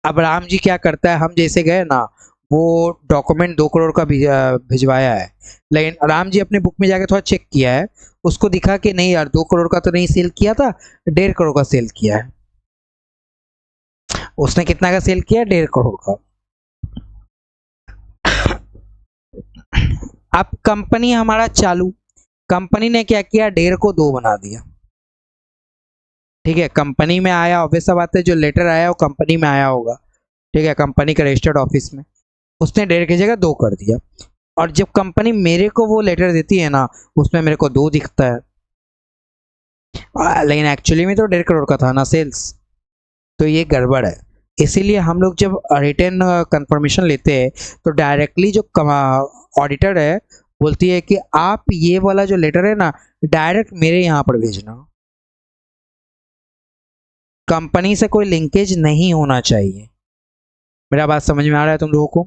अब राम जी क्या करता है, हम जैसे गए ना, वो डॉक्यूमेंट 2 करोड़ का भिजवाया है, लेकिन राम जी अपने बुक में जाके थोड़ा चेक किया है, उसको दिखा कि नहीं यार 2 करोड़ का तो नहीं सेल किया था, 1.5 करोड़ का सेल किया है। उसने कितना का सेल किया? 1.5 करोड़ का। अब कंपनी हमारा चालू, कंपनी ने क्या किया, 1.5 को 2 बना दिया। ठीक है, कंपनी में आया, ऑब्वियस सा बात है जो लेटर आया वो कंपनी में आया होगा। ठीक है, कंपनी के रजिस्टर्ड ऑफिस में उसने 1.5 की जगह 2 कर दिया। और जब कंपनी मेरे को वो लेटर देती है ना, उसमें मेरे को 2 दिखता है। लेकिन एक्चुअली में तो 1.5 करोड़ का था ना सेल्स। तो ये गड़बड़ है। इसीलिए हम लोग जब रिटर्न कंफर्मेशन लेते हैं तो डायरेक्टली जो ऑडिटर है बोलती है कि आप ये वाला जो लेटर है ना, डायरेक्ट मेरे यहाँ पर भेजना, कंपनी से कोई लिंकेज नहीं होना चाहिए। मेरा बात समझ में आ रहा है तुम लोगों को?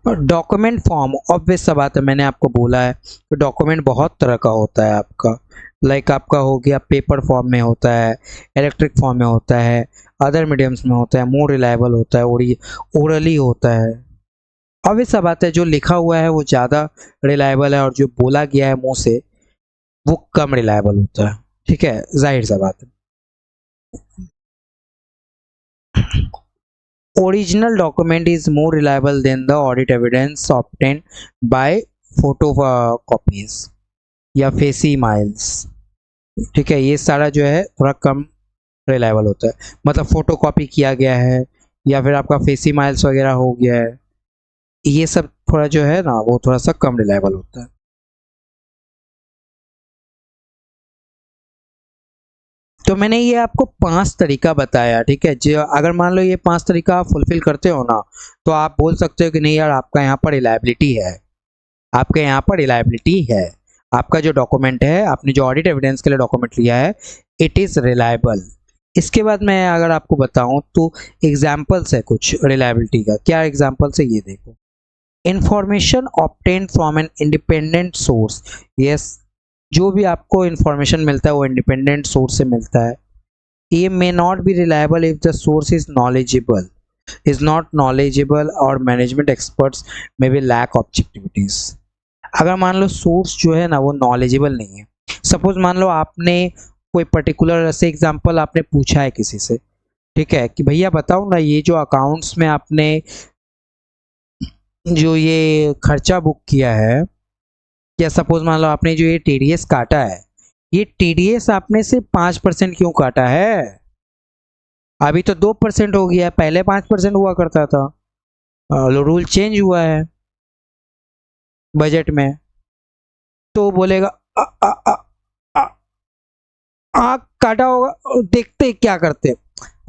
और डॉक्यूमेंट फॉर्म, ऑब्वियस सा बात है, मैंने आपको बोला है तो डॉक्यूमेंट बहुत तरह का होता है आपका। लाइक आपका हो गया पेपर फॉर्म में होता है, इलेक्ट्रिक फॉर्म में होता है, अदर मीडियम्स में होता है, मोर रिलायबल होता है, ओरली होता है। ऑब्वियस सा बात है जो लिखा हुआ है वो ज़्यादा रिलायबल है और जो बोला गया है मुंह से वो कम रिलायबल होता है। ठीक है, जाहिर सा बात है। Original document is more reliable than the audit evidence obtained by photocopies या फेसी माइल्स। ठीक है, ये सारा जो है थोड़ा कम रिलायबल होता है, मतलब फोटो कॉपी किया गया है या फिर आपका फेसी माइल्स वगैरह हो गया है, ये सब थोड़ा जो है ना वो थोड़ा सा कम रिलायबल होता है। तो मैंने ये आपको 5 तरीका बताया। ठीक है, जो अगर मान लो ये 5 तरीका आप फुलफिल करते हो ना, तो आप बोल सकते हो कि नहीं यार आपका यहाँ पर रिलायबिलिटी है, आपके यहाँ पर रिलायबिलिटी है, आपका जो डॉक्यूमेंट है, आपने जो ऑडिट एविडेंस के लिए डॉक्यूमेंट लिया है, इट इज़ रिलायबल। इसके बाद मैं अगर आपको बताऊं तो एग्जाम्पल्स है कुछ रिलायबिलिटी का। क्या एग्जाम्पल्स है ये देखो। Information obtain from an independent source. Yes, जो भी आपको इंफॉर्मेशन मिलता है वो इंडिपेंडेंट सोर्स से मिलता है। ये may not be reliable if the source is not knowledgeable और मैनेजमेंट एक्सपर्ट्स में भी लैक ऑब्जेक्टिविटीज। अगर मान लो सोर्स जो है ना वो नॉलेजेबल नहीं है, सपोज मान लो आपने कोई पर्टिकुलर ऐसे एग्जांपल आपने पूछा है किसी से, ठीक है, कि भैया बताओ ना ये जो अकाउंट्स में आपने जो ये खर्चा बुक किया है, या सपोज मान लो आपने जो ये टीडीएस काटा है, ये टीडीएस आपने सिर्फ 5% क्यों काटा है? अभी तो 2% हो गया है, पहले 5% हुआ करता था। रूल चेंज हुआ है बजट में। तो बोलेगा आ, आ, आ, आ, आँख काटा होगा, देखते ही क्या करते,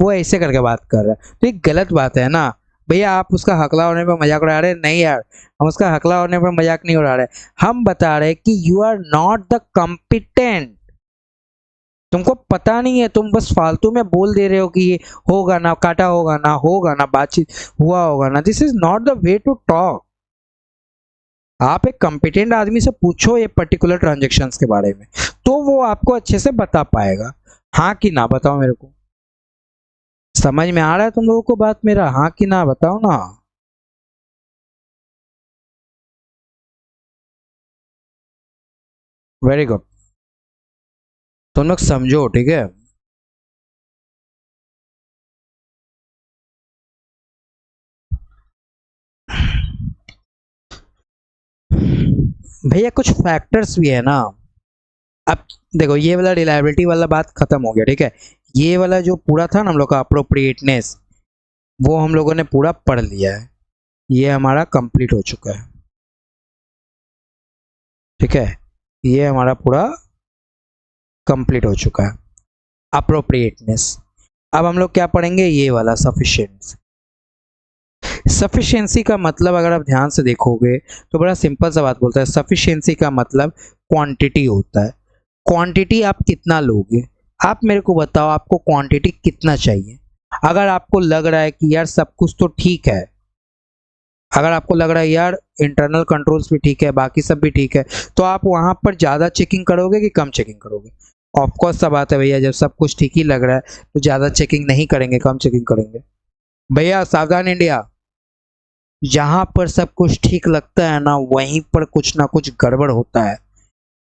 वो ऐसे करके बात कर रहा है, तो ये गलत बात है ना। भैया आप उसका हकला होने पर मजाक उड़ा रहे हैं? नहीं यार, हम उसका हकला होने पर मजाक नहीं उड़ा रहे, हम बता रहे कि you are not the competent. तुमको पता नहीं है, तुम बस फालतू में बोल दे रहे हो कि ये होगा ना, काटा होगा ना, होगा ना, बातचीत हुआ होगा ना। This is not the way to talk. आप एक कॉम्पिटेंट आदमी से पूछो ये पर्टिकुलर ट्रांजेक्शन्स के बारे में, तो वो आपको अच्छे से बता पाएगा। हाँ कि ना बताओ मेरे को? समझ में आ रहा है तुम लोगों को बात मेरा? हाँ कि ना बताओ ना। वेरी गुड, तुम लोग समझो, ठीक है। भैया कुछ फैक्टर्स भी है ना। अब देखो, ये वाला रिलायबिलिटी वाला बात खत्म हो गया, ठीक है। ये वाला जो पूरा था ना हम लोग का अप्रोप्रिएटनेस, वो हम लोगों ने पूरा पढ़ लिया है, ये हमारा कंप्लीट हो चुका है। ठीक है, ये हमारा पूरा कंप्लीट हो चुका है, अप्रोप्रिएटनेस। अब हम लोग क्या पढ़ेंगे, ये वाला सफिशिएंसी। सफिशिएंसी का मतलब अगर आप ध्यान से देखोगे तो बड़ा सिंपल सा बात बोलता है। सफिशिएंसी का मतलब क्वांटिटी होता है। क्वांटिटी आप कितना लोगे, आप मेरे को बताओ आपको क्वांटिटी कितना चाहिए। अगर आपको लग रहा है कि यार सब कुछ तो ठीक है, अगर आपको लग रहा है यार इंटरनल कंट्रोल्स भी ठीक है, बाकी सब भी ठीक है, तो आप वहां पर ज़्यादा चेकिंग करोगे कि कम चेकिंग करोगे? ऑफकोर्स सब बात है भैया, जब सब कुछ ठीक ही लग रहा है तो ज़्यादा चेकिंग नहीं करेंगे, कम चेकिंग करेंगे। भैया सावधान इंडिया, जहां पर सब कुछ ठीक लगता है ना, वहीं पर कुछ ना कुछ गड़बड़ होता है।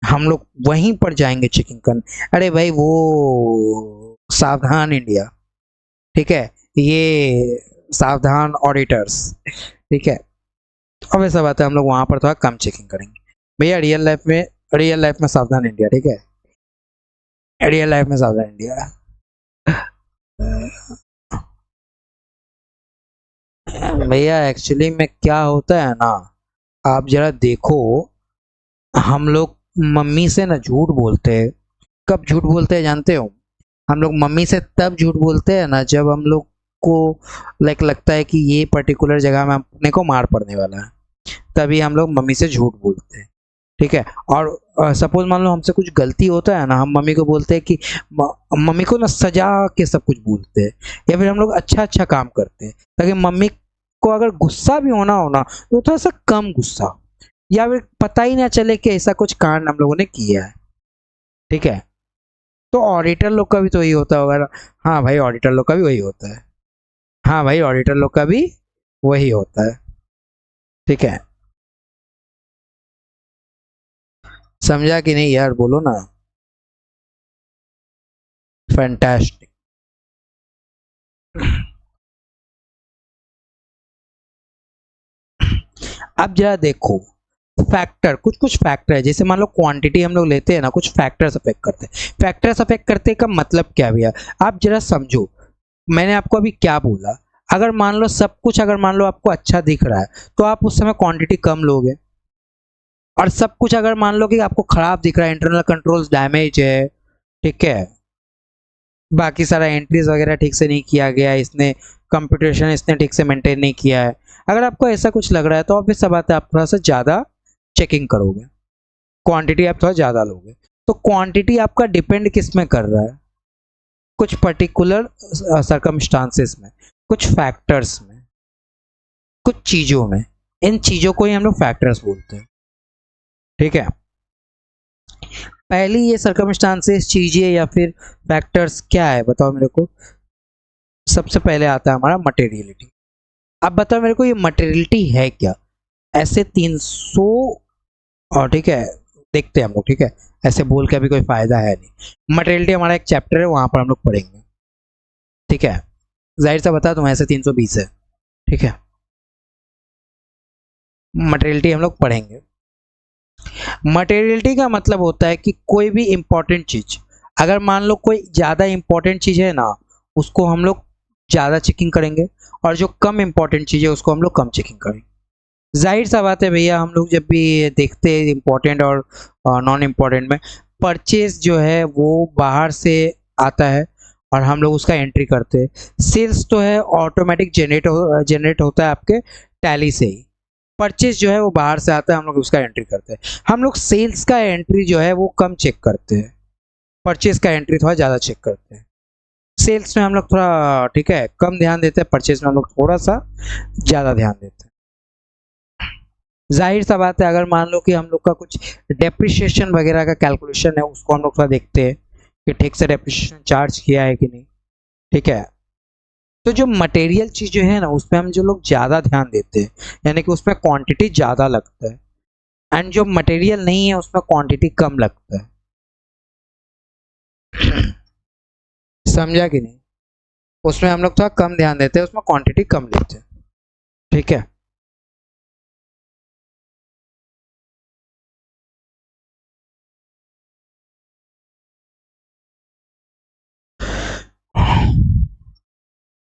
हम लोग वहीं पर जाएंगे चेकिंग करने। अरे भाई वो सावधान इंडिया, ठीक है, ये सावधान ऑडिटर्स, ठीक है। अब ऐसा बात है, हम लोग वहां पर थोड़ा कम चेकिंग करेंगे भैया। रियल लाइफ में सावधान इंडिया, ठीक है, रियल लाइफ में सावधान इंडिया। भैया एक्चुअली में क्या होता है ना, आप जरा देखो, हम लोग मम्मी से ना झूठ बोलते हैं। कब झूठ बोलते हैं जानते हो? हम लोग मम्मी से तब झूठ बोलते हैं ना जब हम लोग को लाइक लगता है कि ये पर्टिकुलर जगह में अपने को मार पड़ने वाला है, तभी हम लोग मम्मी से झूठ बोलते हैं, ठीक है। और सपोज मान लो हमसे कुछ गलती होता है ना, हम मम्मी को बोलते हैं कि मम्मी को ना सजा के सब कुछ बोलते हैं, या फिर हम लोग अच्छा अच्छा काम करते हैं ताकि मम्मी को अगर गुस्सा भी होना हो ना तो थोड़ा सा कम गुस्सा हो, या फिर पता ही ना चले कि ऐसा कुछ कांड हम लोगों ने किया है, ठीक है। तो ऑडिटर लोग का भी तो यही होता होगा ना? हाँ भाई, ऑडिटर लोग का भी वही होता है। हाँ भाई, ऑडिटर लोग का भी वही होता है, ठीक है। समझा कि नहीं यार, बोलो ना। फैंटास्टिक। अब जरा देखो, फैक्टर, कुछ कुछ फैक्टर है, जैसे मान लो क्वांटिटी हम लोग लेते हैं ना, कुछ फैक्टर्स अफेक्ट करते हैं। फैक्टर्स अफेक्ट करते का मतलब क्या भैया, आप जरा समझो। मैंने आपको अभी क्या बोला, अगर मान लो सब कुछ, अगर मान लो आपको अच्छा दिख रहा है तो आप उस समय क्वांटिटी कम लोगे। और सब कुछ अगर मान लो कि आपको खराब दिख रहा है, इंटरनल कंट्रोल्स डैमेज है, ठीक है, बाकी सारा एंट्रीज वगैरह ठीक से नहीं किया गया, इसने कंप्यूटेशन इसने ठीक से मेंटेन नहीं किया है, अगर आपको ऐसा कुछ लग रहा है तो ऑब्वियस सा बात है आप थोड़ा सा ज़्यादा चेकिंग करोगे, क्वांटिटी आप थोड़ा ज़्यादा लोगे। तो क्वांटिटी आपका डिपेंड किस में कर रहा है? कुछ पर्टिकुलर सरकमस्टांसेस में, कुछ फैक्टर्स में, कुछ चीज़ों में। इन चीज़ों को ही हम लोग फैक्टर्स बोलते हैं, ठीक है। पहली ये सरकमस्टांसेस, चीज़ें या फिर फैक्टर्स क्या है बताओ मेरे को। सबसे पहले आता है हमारा मटेरियलिटी। अब बताओ मेरे को ये मटेरियलिटी है क्या? ऐसे 300, और ठीक है, देखते हैं हम लोग, ठीक है, ऐसे बोल के अभी कोई फायदा है नहीं। मटेरियलिटी हमारा एक चैप्टर है, वहां पर हम लोग पढ़ेंगे, ठीक है। जाहिर सा बता दूं, ऐसे 320 है, ठीक है। मटेरियलिटी हम लोग पढ़ेंगे। मटेरियलिटी का मतलब होता है कि कोई भी इंपॉर्टेंट चीज, अगर मान लो कोई ज्यादा इंपॉर्टेंट चीज है ना, उसको हम लोग ज्यादा चेकिंग करेंगे, और जो कम इंपॉर्टेंट चीज है उसको हम लोग कम चेकिंग करेंगे। जाहिर सा बात है भैया, हम लोग जब भी देखते हैं इम्पोर्टेंट और नॉन इम्पोर्टेंट में, परचेज जो है वो बाहर से आता है और हम लोग उसका एंट्री करते हैं। सेल्स तो है ऑटोमेटिक जनरेट होता है आपके टैली से ही। परचेज जो है वो बाहर से आता है, हम लोग उसका एंट्री करते हैं। हम लोग सेल्स का एंट्री जो है वो कम चेक करते हैं, परचेज का एंट्री थोड़ा ज़्यादा चेक करते हैं। सेल्स में हम लोग थोड़ा, ठीक है, कम ध्यान देते हैं, परचेज में हम लोग थोड़ा सा ज़्यादा ध्यान देते हैं। जाहिर सा बात है, अगर मान लो कि हम लोग का कुछ डेप्रिसिएशन वगैरह का कैलकुलेशन है, उसको हम लोग थोड़ा देखते हैं कि ठीक से डेप्रिसिएशन चार्ज किया है कि नहीं, ठीक है। तो जो मटेरियल चीज जो है ना, उसमें हम जो लोग ज्यादा ध्यान देते हैं, यानी कि उसमें क्वांटिटी ज्यादा लगता है, एंड जो मटेरियल नहीं है उसमें क्वांटिटी कम लगता है। समझा कि नहीं? उसमें हम लोग थोड़ा कम ध्यान देते हैं, उसमें क्वांटिटी कम लेते हैं, ठीक है।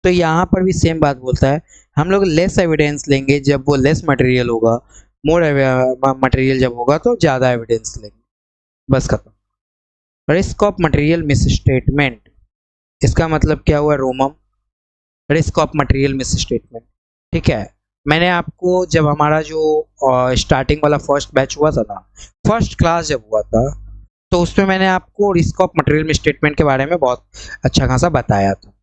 तो यहाँ पर भी सेम बात बोलता है, हम लोग लेस एविडेंस लेंगे जब वो लेस मटेरियल होगा, मोर मटेरियल जब होगा तो ज़्यादा एविडेंस लेंगे, बस खत्म। Risk of material miss statement इसका मतलब क्या हुआ, रोमम, risk of material miss statement. ठीक है, मैंने आपको जब हमारा जो स्टार्टिंग वाला फर्स्ट बैच हुआ था ना, फर्स्ट क्लास जब हुआ था, तो उसमें मैंने आपको risk of material miss statement के बारे में बहुत अच्छा खासा बताया था।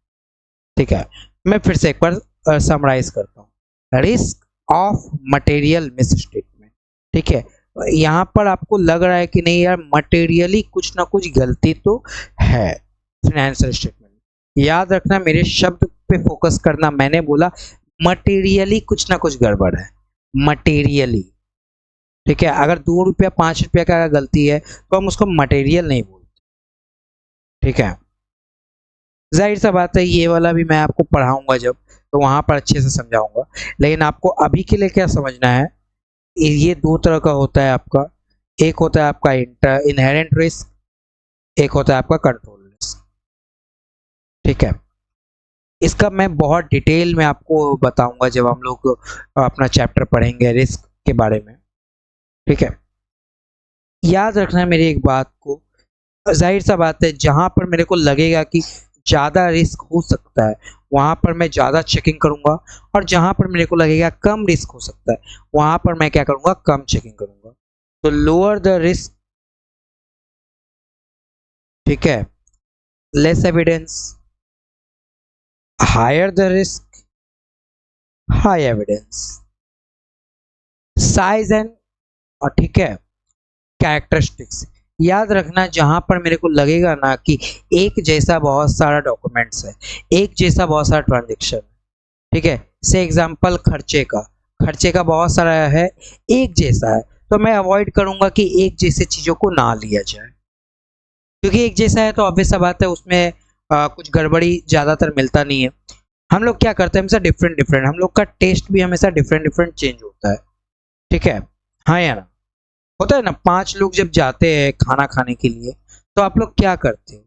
ठीक है, मैं फिर से एक बार समराइज करता हूँ, risk of material miss statement. ठीक है, यहाँ पर आपको लग रहा है कि नहीं यार, मटेरियली कुछ ना कुछ गलती तो है फाइनेंशियल स्टेटमेंट। याद रखना, मेरे शब्द पे फोकस करना, मैंने बोला मटेरियली कुछ ना कुछ गड़बड़ है, मटेरियली। ठीक है, अगर 2 रुपया 5 रुपया का गलती है तो हम उसको मटेरियल नहीं बोलते। ठीक है, जाहिर सा बात है, ये वाला भी मैं आपको पढ़ाऊंगा जब, तो वहां पर अच्छे से समझाऊंगा। लेकिन आपको अभी के लिए क्या समझना है, ये 2 तरह का होता है आपका। एक होता है आपका इनहेरेंट रिस्क, एक होता है आपका कंट्रोल रिस्क। ठीक है, इसका मैं बहुत डिटेल में आपको बताऊंगा जब हम लोग अपना चैप्टर पढ़ेंगे रिस्क के बारे में। ठीक है, याद रखना है मेरी एक बात को, जाहिर सा बात है, जहां पर मेरे को लगेगा कि ज़्यादा रिस्क हो सकता है वहां पर मैं ज़्यादा चेकिंग करूंगा, और जहां पर मेरे को लगेगा कम रिस्क हो सकता है वहां पर मैं क्या करूंगा, कम चेकिंग करूंगा। तो लोअर द रिस्क, ठीक है, less evidence, higher the risk, high evidence, size and, और ठीक है, कैरेक्टरिस्टिक्स। याद रखना, जहां पर मेरे को लगेगा ना कि एक जैसा बहुत सारा डॉक्यूमेंट्स है, एक जैसा बहुत सारा ट्रांजेक्शन है, ठीक है, से एग्जांपल खर्चे का बहुत सारा है, एक जैसा है, तो मैं अवॉइड करूंगा कि एक जैसे चीजों को ना लिया जाए, क्योंकि एक जैसा है तो ऑब्वियस सा बात है उसमें कुछ गड़बड़ी ज्यादातर मिलता नहीं है। हम लोग क्या करते हैं, हमेशा डिफरेंट डिफरेंट, हम लोग का टेस्ट भी हमेशा डिफरेंट डिफरेंट चेंज होता है। ठीक है, हाँ या ना, होता है ना, 5 लोग जब जाते हैं खाना खाने के लिए, तो आप लोग क्या करते हो,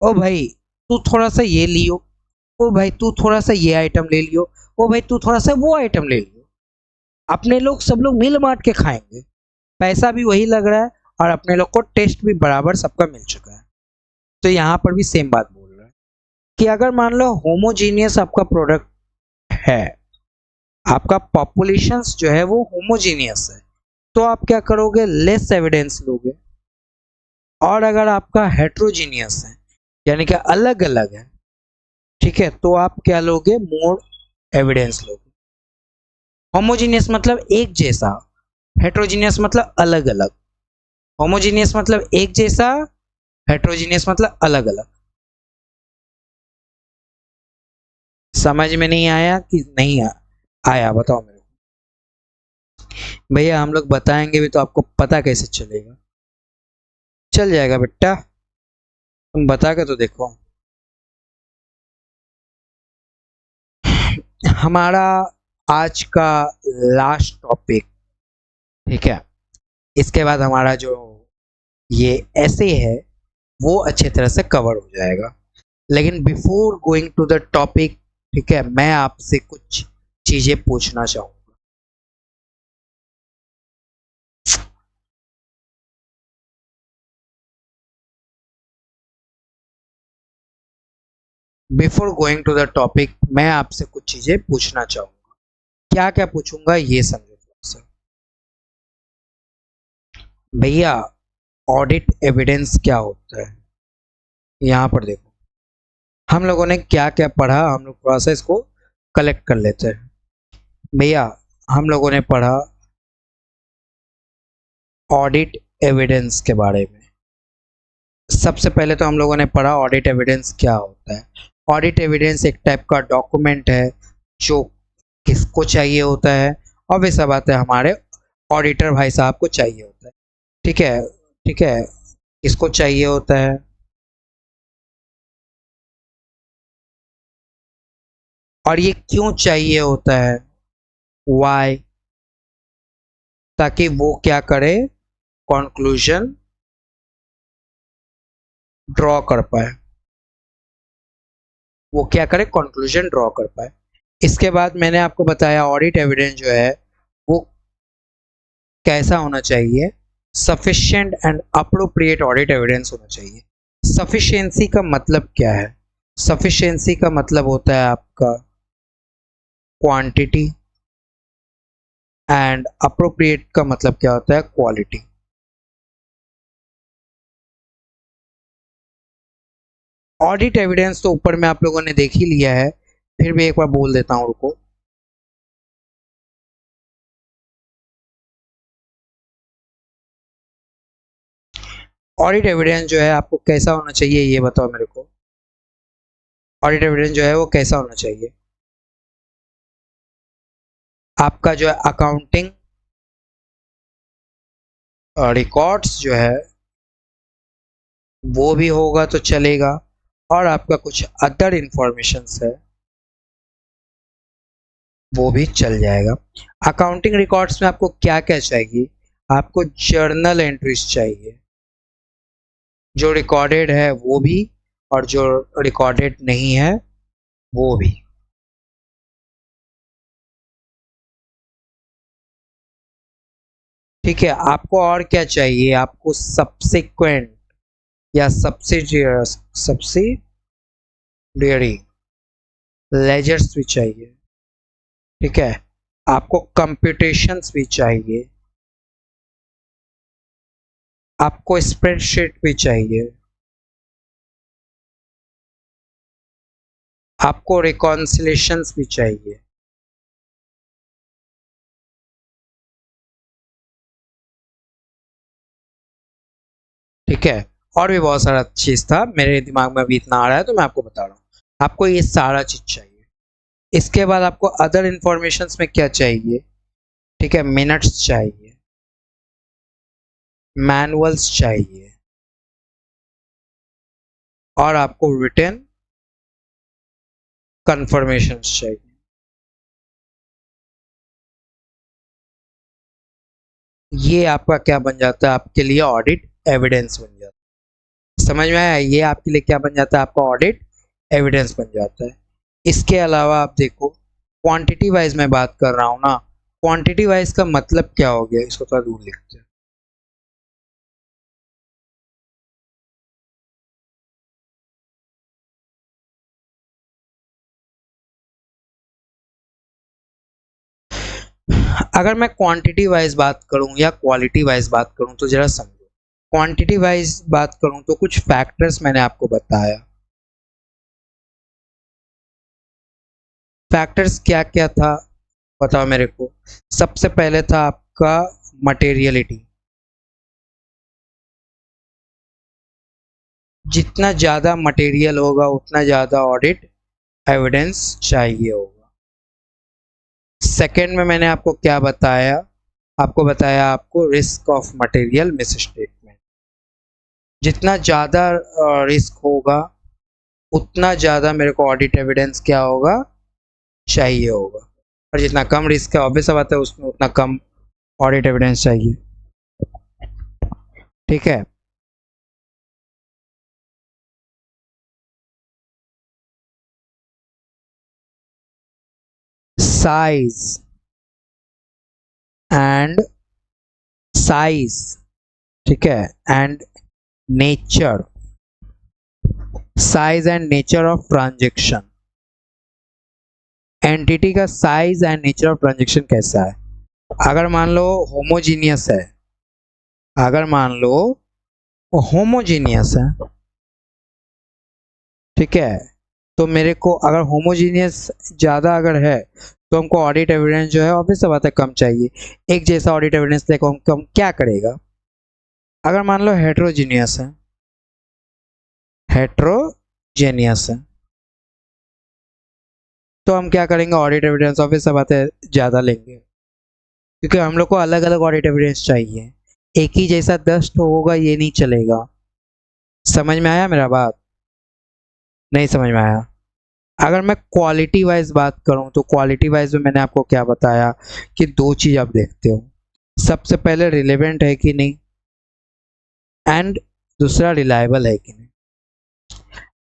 ओ भाई तू थोड़ा सा ये लियो, ओ भाई तू थोड़ा सा ये आइटम ले लियो, ओ भाई तू थोड़ा सा वो आइटम ले लियो। अपने लोग सब लोग मिल बांट के खाएंगे, पैसा भी वही लग रहा है, और अपने लोग को टेस्ट भी बराबर सबका मिल चुका है। तो यहाँ पर भी सेम बात बोल रहा है कि अगर मान लो होमोजीनियस आपका प्रोडक्ट है, आपका पॉपुलेशंस जो है वो होमोजीनियस है, तो आप क्या करोगे, लेस एविडेंस लोगे। और अगर आपका हेट्रोजीनियस है, यानी कि अलग अलग है, ठीक है, तो आप क्या लोगे, मोर एविडेंस लोगे। होमोजीनियस मतलब एक जैसा, हेट्रोजीनियस मतलब अलग अलग। होमोजीनियस मतलब एक जैसा, हेट्रोजीनियस मतलब अलग अलग। समझ में नहीं आया कि नहीं आया, बताओ मेरे को। भैया हम लोग बताएंगे भी तो आपको पता कैसे चलेगा, चल जाएगा बेटा, तुम बता के तो देखो। हमारा आज का लास्ट टॉपिक, ठीक है, इसके बाद हमारा जो ये ऐसे है वो अच्छे तरह से कवर हो जाएगा। लेकिन before going to the topic, ठीक है, मैं आपसे कुछ चीजें पूछना चाहूंगा। Before going to the topic, मैं आपसे कुछ चीजें पूछना चाहूंगा। क्या क्या पूछूंगा ये समझो थोड़ा सा। भैया, ऑडिट एविडेंस क्या होता है, यहाँ पर देखो, हम लोगों ने क्या क्या पढ़ा, हम लोग थोड़ा सा इसको कलेक्ट कर लेते हैं। भैया, हम लोगों ने पढ़ा ऑडिट एविडेंस के बारे में। सबसे पहले तो हम लोगों ने पढ़ा ऑडिट एविडेंस क्या होता है। ऑडिट एविडेंस एक टाइप का डॉक्यूमेंट है जो किसको चाहिए होता है, और वैसा बात है हमारे ऑडिटर भाई साहब को चाहिए होता है। ठीक है, ठीक है, किसको चाहिए होता है, और ये क्यों चाहिए होता है, वाई, ताकि वो क्या करे, कंक्लूजन ड्रॉ कर पाए, वो क्या करे, कंक्लूजन ड्रॉ कर पाए। इसके बाद मैंने आपको बताया ऑडिट एविडेंस जो है वो कैसा होना चाहिए, sufficient and appropriate audit evidence होना चाहिए। सफिशिएंसी का मतलब क्या है, सफिशिएंसी का मतलब होता है आपका क्वांटिटी, एंड अप्रोप्रिएट का मतलब क्या होता है, क्वालिटी। ऑडिट एविडेंस तो ऊपर में आप लोगों ने देख ही लिया है, फिर भी एक बार बोल देता हूँ, रुको। ऑडिट एविडेंस जो है आपको कैसा होना चाहिए ये बताओ मेरे को। ऑडिट एविडेंस जो है वो कैसा होना चाहिए? आपका जो है अकाउंटिंग रिकॉर्ड्स जो है वो भी होगा तो चलेगा, और आपका कुछ अदर इंफॉर्मेशन है वो भी चल जाएगा। अकाउंटिंग रिकॉर्ड्स में आपको क्या क्या चाहिए? आपको जर्नल एंट्रीज चाहिए, जो रिकॉर्डेड है वो भी, और जो रिकॉर्डेड नहीं है वो भी। ठीक है, आपको और क्या चाहिए? आपको सब्सिक्वेंट या सब्सिडियरी लेजर्स भी चाहिए। ठीक है, आपको कंप्यूटेशंस भी चाहिए, आपको स्प्रेडशीट भी चाहिए, आपको रिकॉन्सिलेशंस भी चाहिए। ठीक है, और भी बहुत सारा चीज था, मेरे दिमाग में अभी इतना आ रहा है तो मैं आपको बता रहा हूँ। आपको ये सारा चीज चाहिए। इसके बाद आपको अदर इंफॉर्मेशन में क्या चाहिए? ठीक है, मिनट्स चाहिए, मैनुअल्स चाहिए, और आपको रिटर्न कंफर्मेशन चाहिए। ये आपका क्या बन जाता है? आपके लिए ऑडिट एविडेंस बन जाता है। समझ में आया? ये आपके लिए क्या बन जाता है? आपका ऑडिट एविडेंस बन जाता है। इसके अलावा आप देखो, क्वांटिटी वाइज मैं बात कर रहा हूँ ना, क्वांटिटी वाइज का मतलब क्या हो गया, इसको थोड़ा दूर लिखते हैं। अगर मैं क्वांटिटी वाइज बात करूं या क्वालिटी वाइज बात करूं तो जरा समझो। क्वांटिटी वाइज बात करूं तो कुछ फैक्टर्स मैंने आपको बताया। फैक्टर्स क्या क्या था बताओ मेरे को। सबसे पहले था आपका मटेरियलिटी। जितना ज़्यादा मटेरियल होगा उतना ज़्यादा ऑडिट एविडेंस चाहिए होगा। सेकंड में मैंने आपको क्या बताया? आपको बताया आपको risk of material miss statement. जितना ज़्यादा रिस्क होगा उतना ज़्यादा मेरे को ऑडिट एविडेंस क्या होगा, चाहिए होगा। और जितना कम रिस्क है ऑब्वियस बात है उसमें उतना कम ऑडिट एविडेंस चाहिए। ठीक है, साइज एंड साइज, ठीक है, and nature, size and nature of transaction. Entity का size and nature of transaction कैसा है? अगर मान लो होमोजीनियस है, अगर मान लो होमोजीनियस है, ठीक है, तो मेरे को अगर होमोजीनियस ज़्यादा अगर है तो हमको ऑडिट एविडेंस जो है ऑब्वियस बात है कम चाहिए। एक जैसा ऑडिट एविडेंस देखो हम क्या करेगा? अगर मान लो हेट्रोजीनियस है, हेट्रोजेनियस है, तो हम क्या करेंगे? ऑडिट एविडेंस ऑब्वियस बात है ज़्यादा लेंगे, क्योंकि हम लोग को अलग अलग ऑडिट एविडेंस चाहिए। एक ही जैसा दस्ट होगा ये नहीं चलेगा। समझ में आया मेरा बात? नहीं समझ में आया? अगर मैं क्वालिटी वाइज बात करूं तो क्वालिटी वाइज में मैंने आपको क्या बताया कि दो चीज आप देखते हो। सबसे पहले रिलेवेंट है कि नहीं, एंड दूसरा रिलायबल है कि नहीं।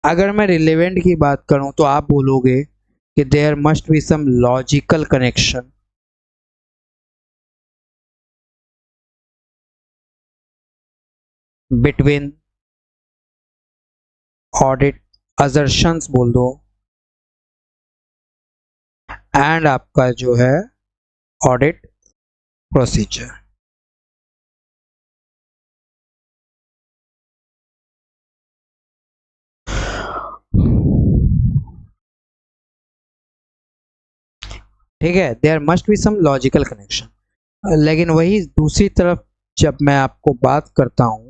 अगर मैं रिलेवेंट की बात करूं तो आप बोलोगे कि there must be some logical connection between audit assertions बोल दो, एंड आपका जो है ऑडिट प्रोसीजर। ठीक है, there must be some logical connection. लेकिन वही दूसरी तरफ जब मैं आपको बात करता हूं,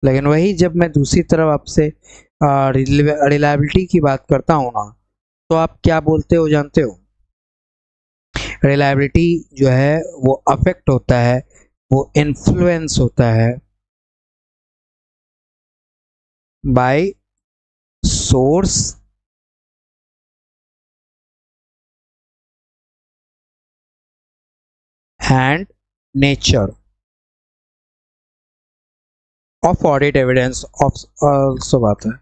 लेकिन वही जब मैं दूसरी तरफ आपसे रिलायबिलिटी की बात करता हूं ना, तो आप क्या बोलते हो जानते हो? रिलायबिलिटी जो है वो अफेक्ट होता है, वो इन्फ्लुएंस होता है by source and nature of audit evidence of also बात है।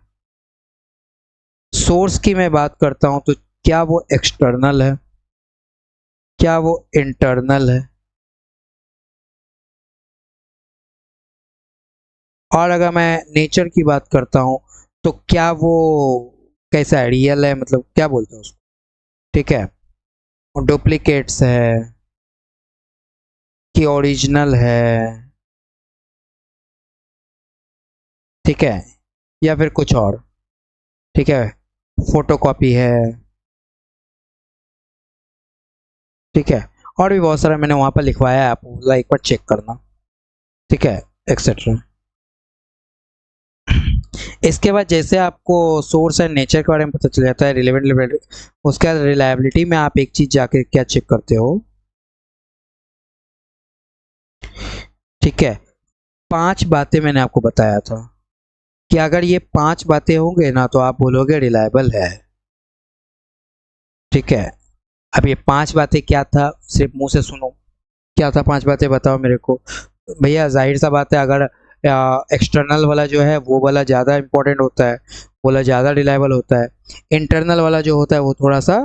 सोर्स की मैं बात करता हूं तो क्या वो एक्सटर्नल है, क्या वो इंटरनल है, और अगर मैं नेचर की बात करता हूं तो क्या वो कैसा है, रियल है, मतलब क्या बोलते हैं उसको। ठीक है, डुप्लीकेट्स है कि ओरिजिनल है, ठीक है, या फिर कुछ और, ठीक है, फोटोकॉपी है, ठीक है, और भी बहुत सारा मैंने वहां पर लिखवाया है, आप एक बार चेक करना, ठीक है, एक्सेट्रा। इसके बाद जैसे आपको सोर्स एंड नेचर के बारे में पता चल जाता है, रिलेवेंट, उसके बाद रिलायबिलिटी में आप एक चीज जाके क्या चेक करते हो, ठीक है, 5 बातें मैंने आपको बताया था कि अगर ये 5 बातें होंगे ना तो आप बोलोगे रिलायबल है। ठीक है, अब ये 5 बातें क्या था, सिर्फ मुंह से सुनो, क्या था 5 बातें बताओ मेरे को। भैया जाहिर सा बात है, अगर एक्सटर्नल वाला जो है वो वाला ज़्यादा इंपॉर्टेंट होता है, वो वाला ज़्यादा रिलायबल होता है, इंटरनल वाला जो होता है वो थोड़ा सा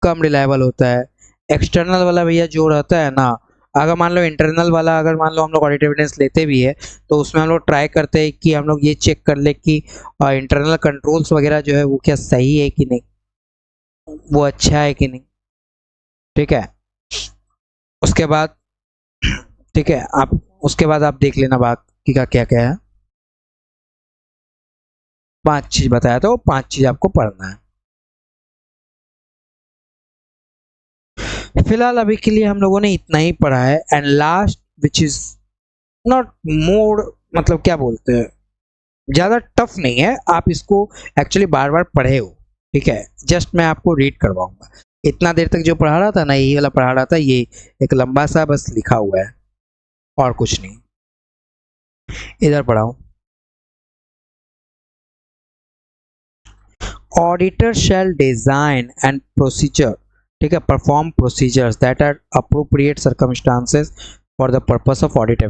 कम रिलायबल होता है। एक्सटर्नल वाला भैया जो रहता है ना, अगर मान लो इंटरनल वाला, अगर मान लो हम लोग ऑडिट एविडेंस लेते भी है तो उसमें हम लोग ट्राई करते हैं कि हम लोग ये चेक कर ले कि इंटरनल कंट्रोल्स वगैरह जो है वो क्या सही है कि नहीं, वो अच्छा है कि नहीं। ठीक है, उसके बाद, ठीक है, आप उसके बाद आप देख लेना बात की का क्या क्या है। 5 चीज बताया तो 5 चीज आपको पढ़ना है। फिलहाल अभी के लिए हम लोगों ने इतना ही पढ़ा है, and last which is not more, मतलब क्या बोलते हैं, ज्यादा टफ नहीं है, आप इसको एक्चुअली बार बार पढ़े हो। ठीक है, जस्ट मैं आपको रीड करवाऊंगा। इतना देर तक जो पढ़ा रहा था ना, यही वाला पढ़ा रहा था, ये एक लंबा सा बस लिखा हुआ है और कुछ नहीं। इधर पढ़ाओ। Auditor shall design and procedure, ठीक है, perform procedures that are appropriate circumstances for the purpose of audit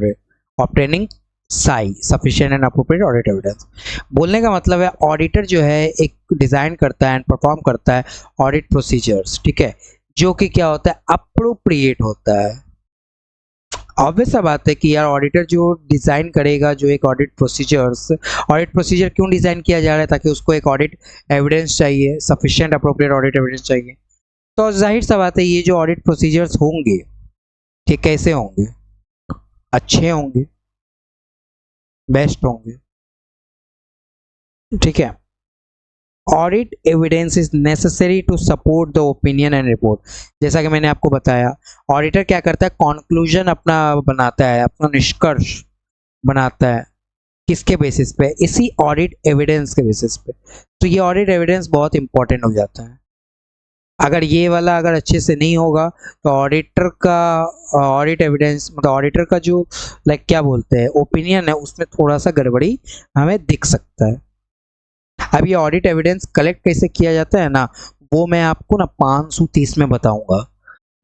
obtaining SAI, sufficient and appropriate audit evidence। बोलने का मतलब है ऑडिटर जो है एक डिजाइन करता है एंड परफॉर्म करता है ऑडिट प्रोसीजर्स, ठीक है, जो कि क्या होता है, अप्रोप्रिएट होता है। ऑब्वियस सा बात है कि यार ऑडिटर जो डिज़ाइन करेगा, जो एक ऑडिट प्रोसीजर क्यों डिज़ाइन किया जा रहा है, ताकि उसको एक ऑडिट एविडेंस चाहिए, सफिशिएंट अप्रोप्रिएट ऑडिट एविडेंस चाहिए। तो जाहिर सा बात है ये जो ऑडिट प्रोसीजर्स होंगे, ये कैसे होंगे, अच्छे होंगे, बेस्ट होंगे। ठीक है, audit evidence is necessary to support the opinion and report. जैसा कि मैंने आपको बताया, ऑडिटर क्या करता है, कॉन्क्लूजन अपना बनाता है, अपना निष्कर्ष बनाता है, किसके बेसिस पे, इसी ऑडिट एविडेंस के बेसिस पे। तो ये ऑडिट एविडेंस बहुत इंपॉर्टेंट हो जाता है। अगर ये वाला अगर अच्छे से नहीं होगा तो ऑडिटर का ऑडिट एविडेंस, मतलब ऑडिटर का जो क्या बोलते हैं ओपिनियन है, उसमें थोड़ा सा गड़बड़ी हमें दिख सकता है। अब ये ऑडिट एविडेंस कलेक्ट कैसे किया जाता है ना, वो मैं आपको ना 530 में बताऊंगा।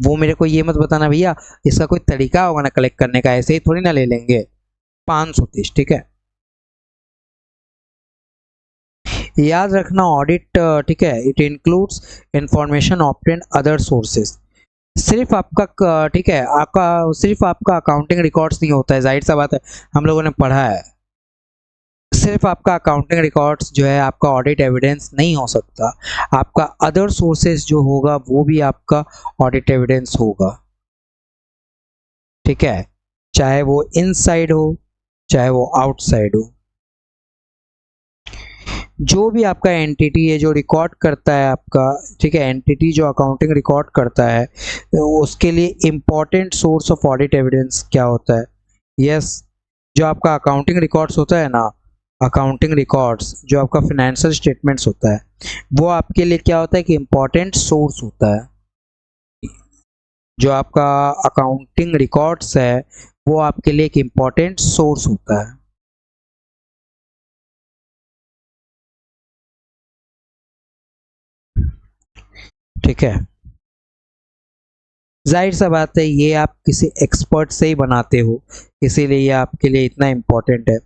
वो मेरे को ये मत बताना भैया इसका कोई तरीका होगा ना कलेक्ट करने का, ऐसे ही थोड़ी ना ले लेंगे। 530, ठीक है, याद रखना ऑडिट, ठीक है, it includes information obtain other sources. सिर्फ आपका ठीक है, आपका सिर्फ आपका अकाउंटिंग रिकॉर्ड्स नहीं होता है, जाहिर सा बात है, हम लोगों ने पढ़ा है। सिर्फ आपका अकाउंटिंग रिकॉर्ड्स जो है आपका ऑडिट एविडेंस नहीं हो सकता, आपका अदर सोर्सेज जो होगा वो भी आपका ऑडिट एविडेंस होगा। ठीक है, चाहे वो इनसाइड हो चाहे वो आउटसाइड हो, जो भी आपका एंटिटी है जो रिकॉर्ड करता है आपका, ठीक है, एंटिटी जो अकाउंटिंग रिकॉर्ड करता है, उसके लिए important source of audit evidence क्या होता है? यस, जो आपका अकाउंटिंग रिकॉर्ड्स होता है ना, अकाउंटिंग रिकॉर्ड्स जो आपका फिनेंशियल स्टेटमेंट्स होता है, वो आपके लिए क्या होता है कि इम्पोर्टेंट सोर्स होता है। जो आपका अकाउंटिंग रिकॉर्ड्स है वो आपके लिए एक इम्पोर्टेंट सोर्स होता है। ठीक है, जाहिर सा बात है ये आप किसी एक्सपर्ट से ही बनाते हो, इसीलिए ये आपके लिए इतना इम्पोर्टेंट है।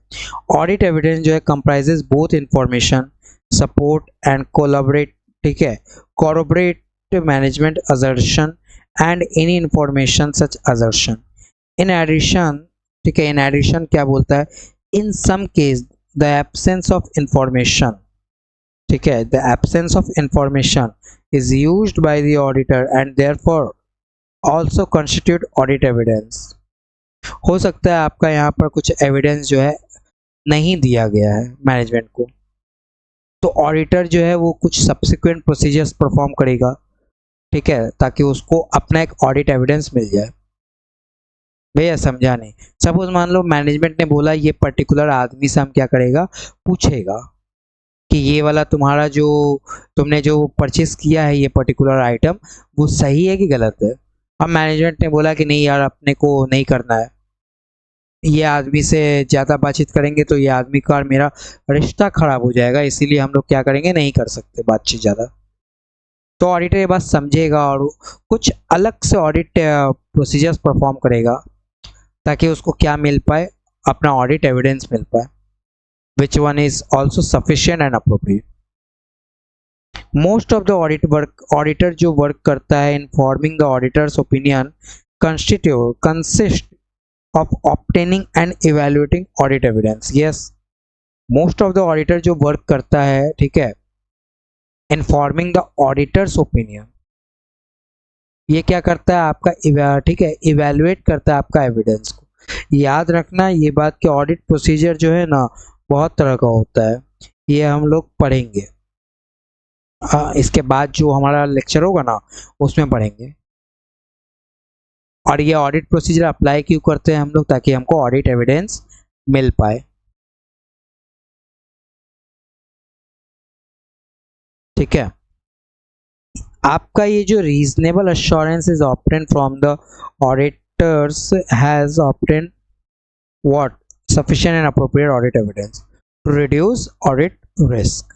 ऑडिट एविडेंस जो है comprises both information support and collaborate, ठीक है, collaborate management assertion and any information such assertion in addition. ठीक है, इन एडिशन क्या बोलता है? In some case the absence of information, ठीक है, the absence of information is used by the auditor and therefore also constitute audit evidence। हो सकता है आपका यहाँ पर कुछ एविडेंस जो है नहीं दिया गया है मैनेजमेंट को, तो ऑडिटर जो है वो कुछ सब्सिक्वेंट प्रोसीजर्स परफॉर्म करेगा, ठीक है, ताकि उसको अपना एक ऑडिट एविडेंस मिल जाए। भैया समझा नहीं? सपोज मान लो मैनेजमेंट ने बोला ये पर्टिकुलर आदमी से हम क्या करेगा, पूछेगा कि ये वाला तुम्हारा जो तुमने जो परचेस किया है ये पर्टिकुलर आइटम, वो सही है कि गलत है। अब मैनेजमेंट ने बोला कि नहीं यार अपने को नहीं करना है, ये आदमी से ज़्यादा बातचीत करेंगे तो ये आदमी का और मेरा रिश्ता खराब हो जाएगा, इसीलिए हम लोग क्या करेंगे, नहीं कर सकते बातचीत ज़्यादा। तो ऑडिटर ये बात समझेगा और कुछ अलग से ऑडिट प्रोसीजर्स परफॉर्म करेगा ताकि उसको क्या मिल पाए, अपना ऑडिट एविडेंस मिल पाए, which one is also sufficient and appropriate। Most of the audit work, auditor जो वर्क करता है in forming the auditors opinion consist of obtaining and evaluating audit evidence. Yes, most of the auditor जो वर्क करता है, ठीक है, in forming the auditors opinion, ये क्या करता है आपका, ठीक है, इवेल्युएट करता है आपका एविडेंस को। याद रखना ये बात कि ऑडिट प्रोसीजर जो है ना बहुत तरह का होता है, ये हम लोग पढ़ेंगे। इसके बाद जो हमारा लेक्चर होगा ना उसमें पढ़ेंगे। और ये ऑडिट प्रोसीजर अप्लाई क्यों करते हैं हम लोग, ताकि हमको ऑडिट एविडेंस मिल पाए। ठीक है, आपका ये जो reasonable assurance is obtain from the auditors has obtain what, sufficient and appropriate audit evidence to reduce audit risk.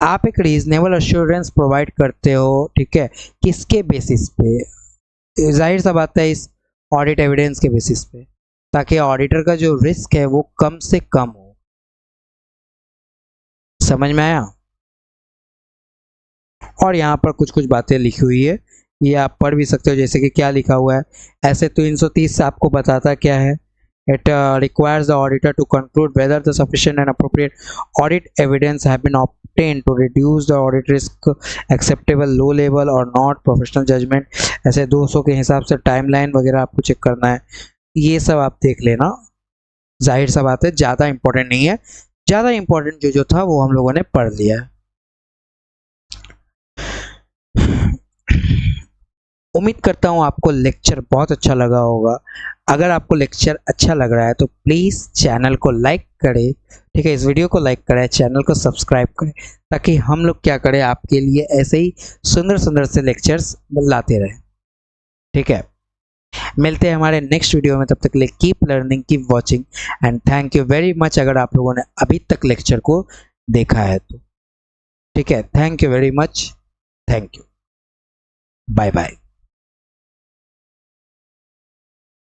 आप एक रीजनेबल अश्योरेंस प्रोवाइड करते हो, ठीक है, किसके बेसिस पे? जाहिर सा बात है इस ऑडिट एविडेंस के बेसिस पे, ताकि ऑडिटर का जो रिस्क है वो कम से कम हो। समझ में आया? और यहाँ पर कुछ कुछ बातें लिखी हुई है, ये आप पढ़ भी सकते हो। जैसे कि क्या लिखा हुआ है, ऐसे 330 से आपको बताता क्या है, it requires the auditor to conclude whether the sufficient and appropriate audit evidence have been obtained to reduce the audit risk, acceptable low level or not, professional judgment। ऐसे 200 के हिसाब से टाइमलाइन वगैरह आपको चेक करना है, ये सब आप देख लेना। जाहिर सा बात है ज़्यादा इंपॉर्टेंट नहीं है, ज़्यादा इंपॉर्टेंट जो था वो हम लोगों ने पढ़ लिया है। उम्मीद करता हूँ आपको लेक्चर बहुत अच्छा लगा होगा। अगर आपको लेक्चर अच्छा लग रहा है तो प्लीज़ चैनल को लाइक करें, ठीक है, इस वीडियो को लाइक करें, चैनल को सब्सक्राइब करें, ताकि हम लोग क्या करें, आपके लिए ऐसे ही सुंदर सुंदर से लेक्चर्स लाते रहें। ठीक है, मिलते हैं हमारे नेक्स्ट वीडियो में, तब तक के लिए keep learning, keep watching and thank you very much अगर आप लोगों ने अभी तक लेक्चर को देखा है तो। ठीक है, thank you very much, thank you, bye bye.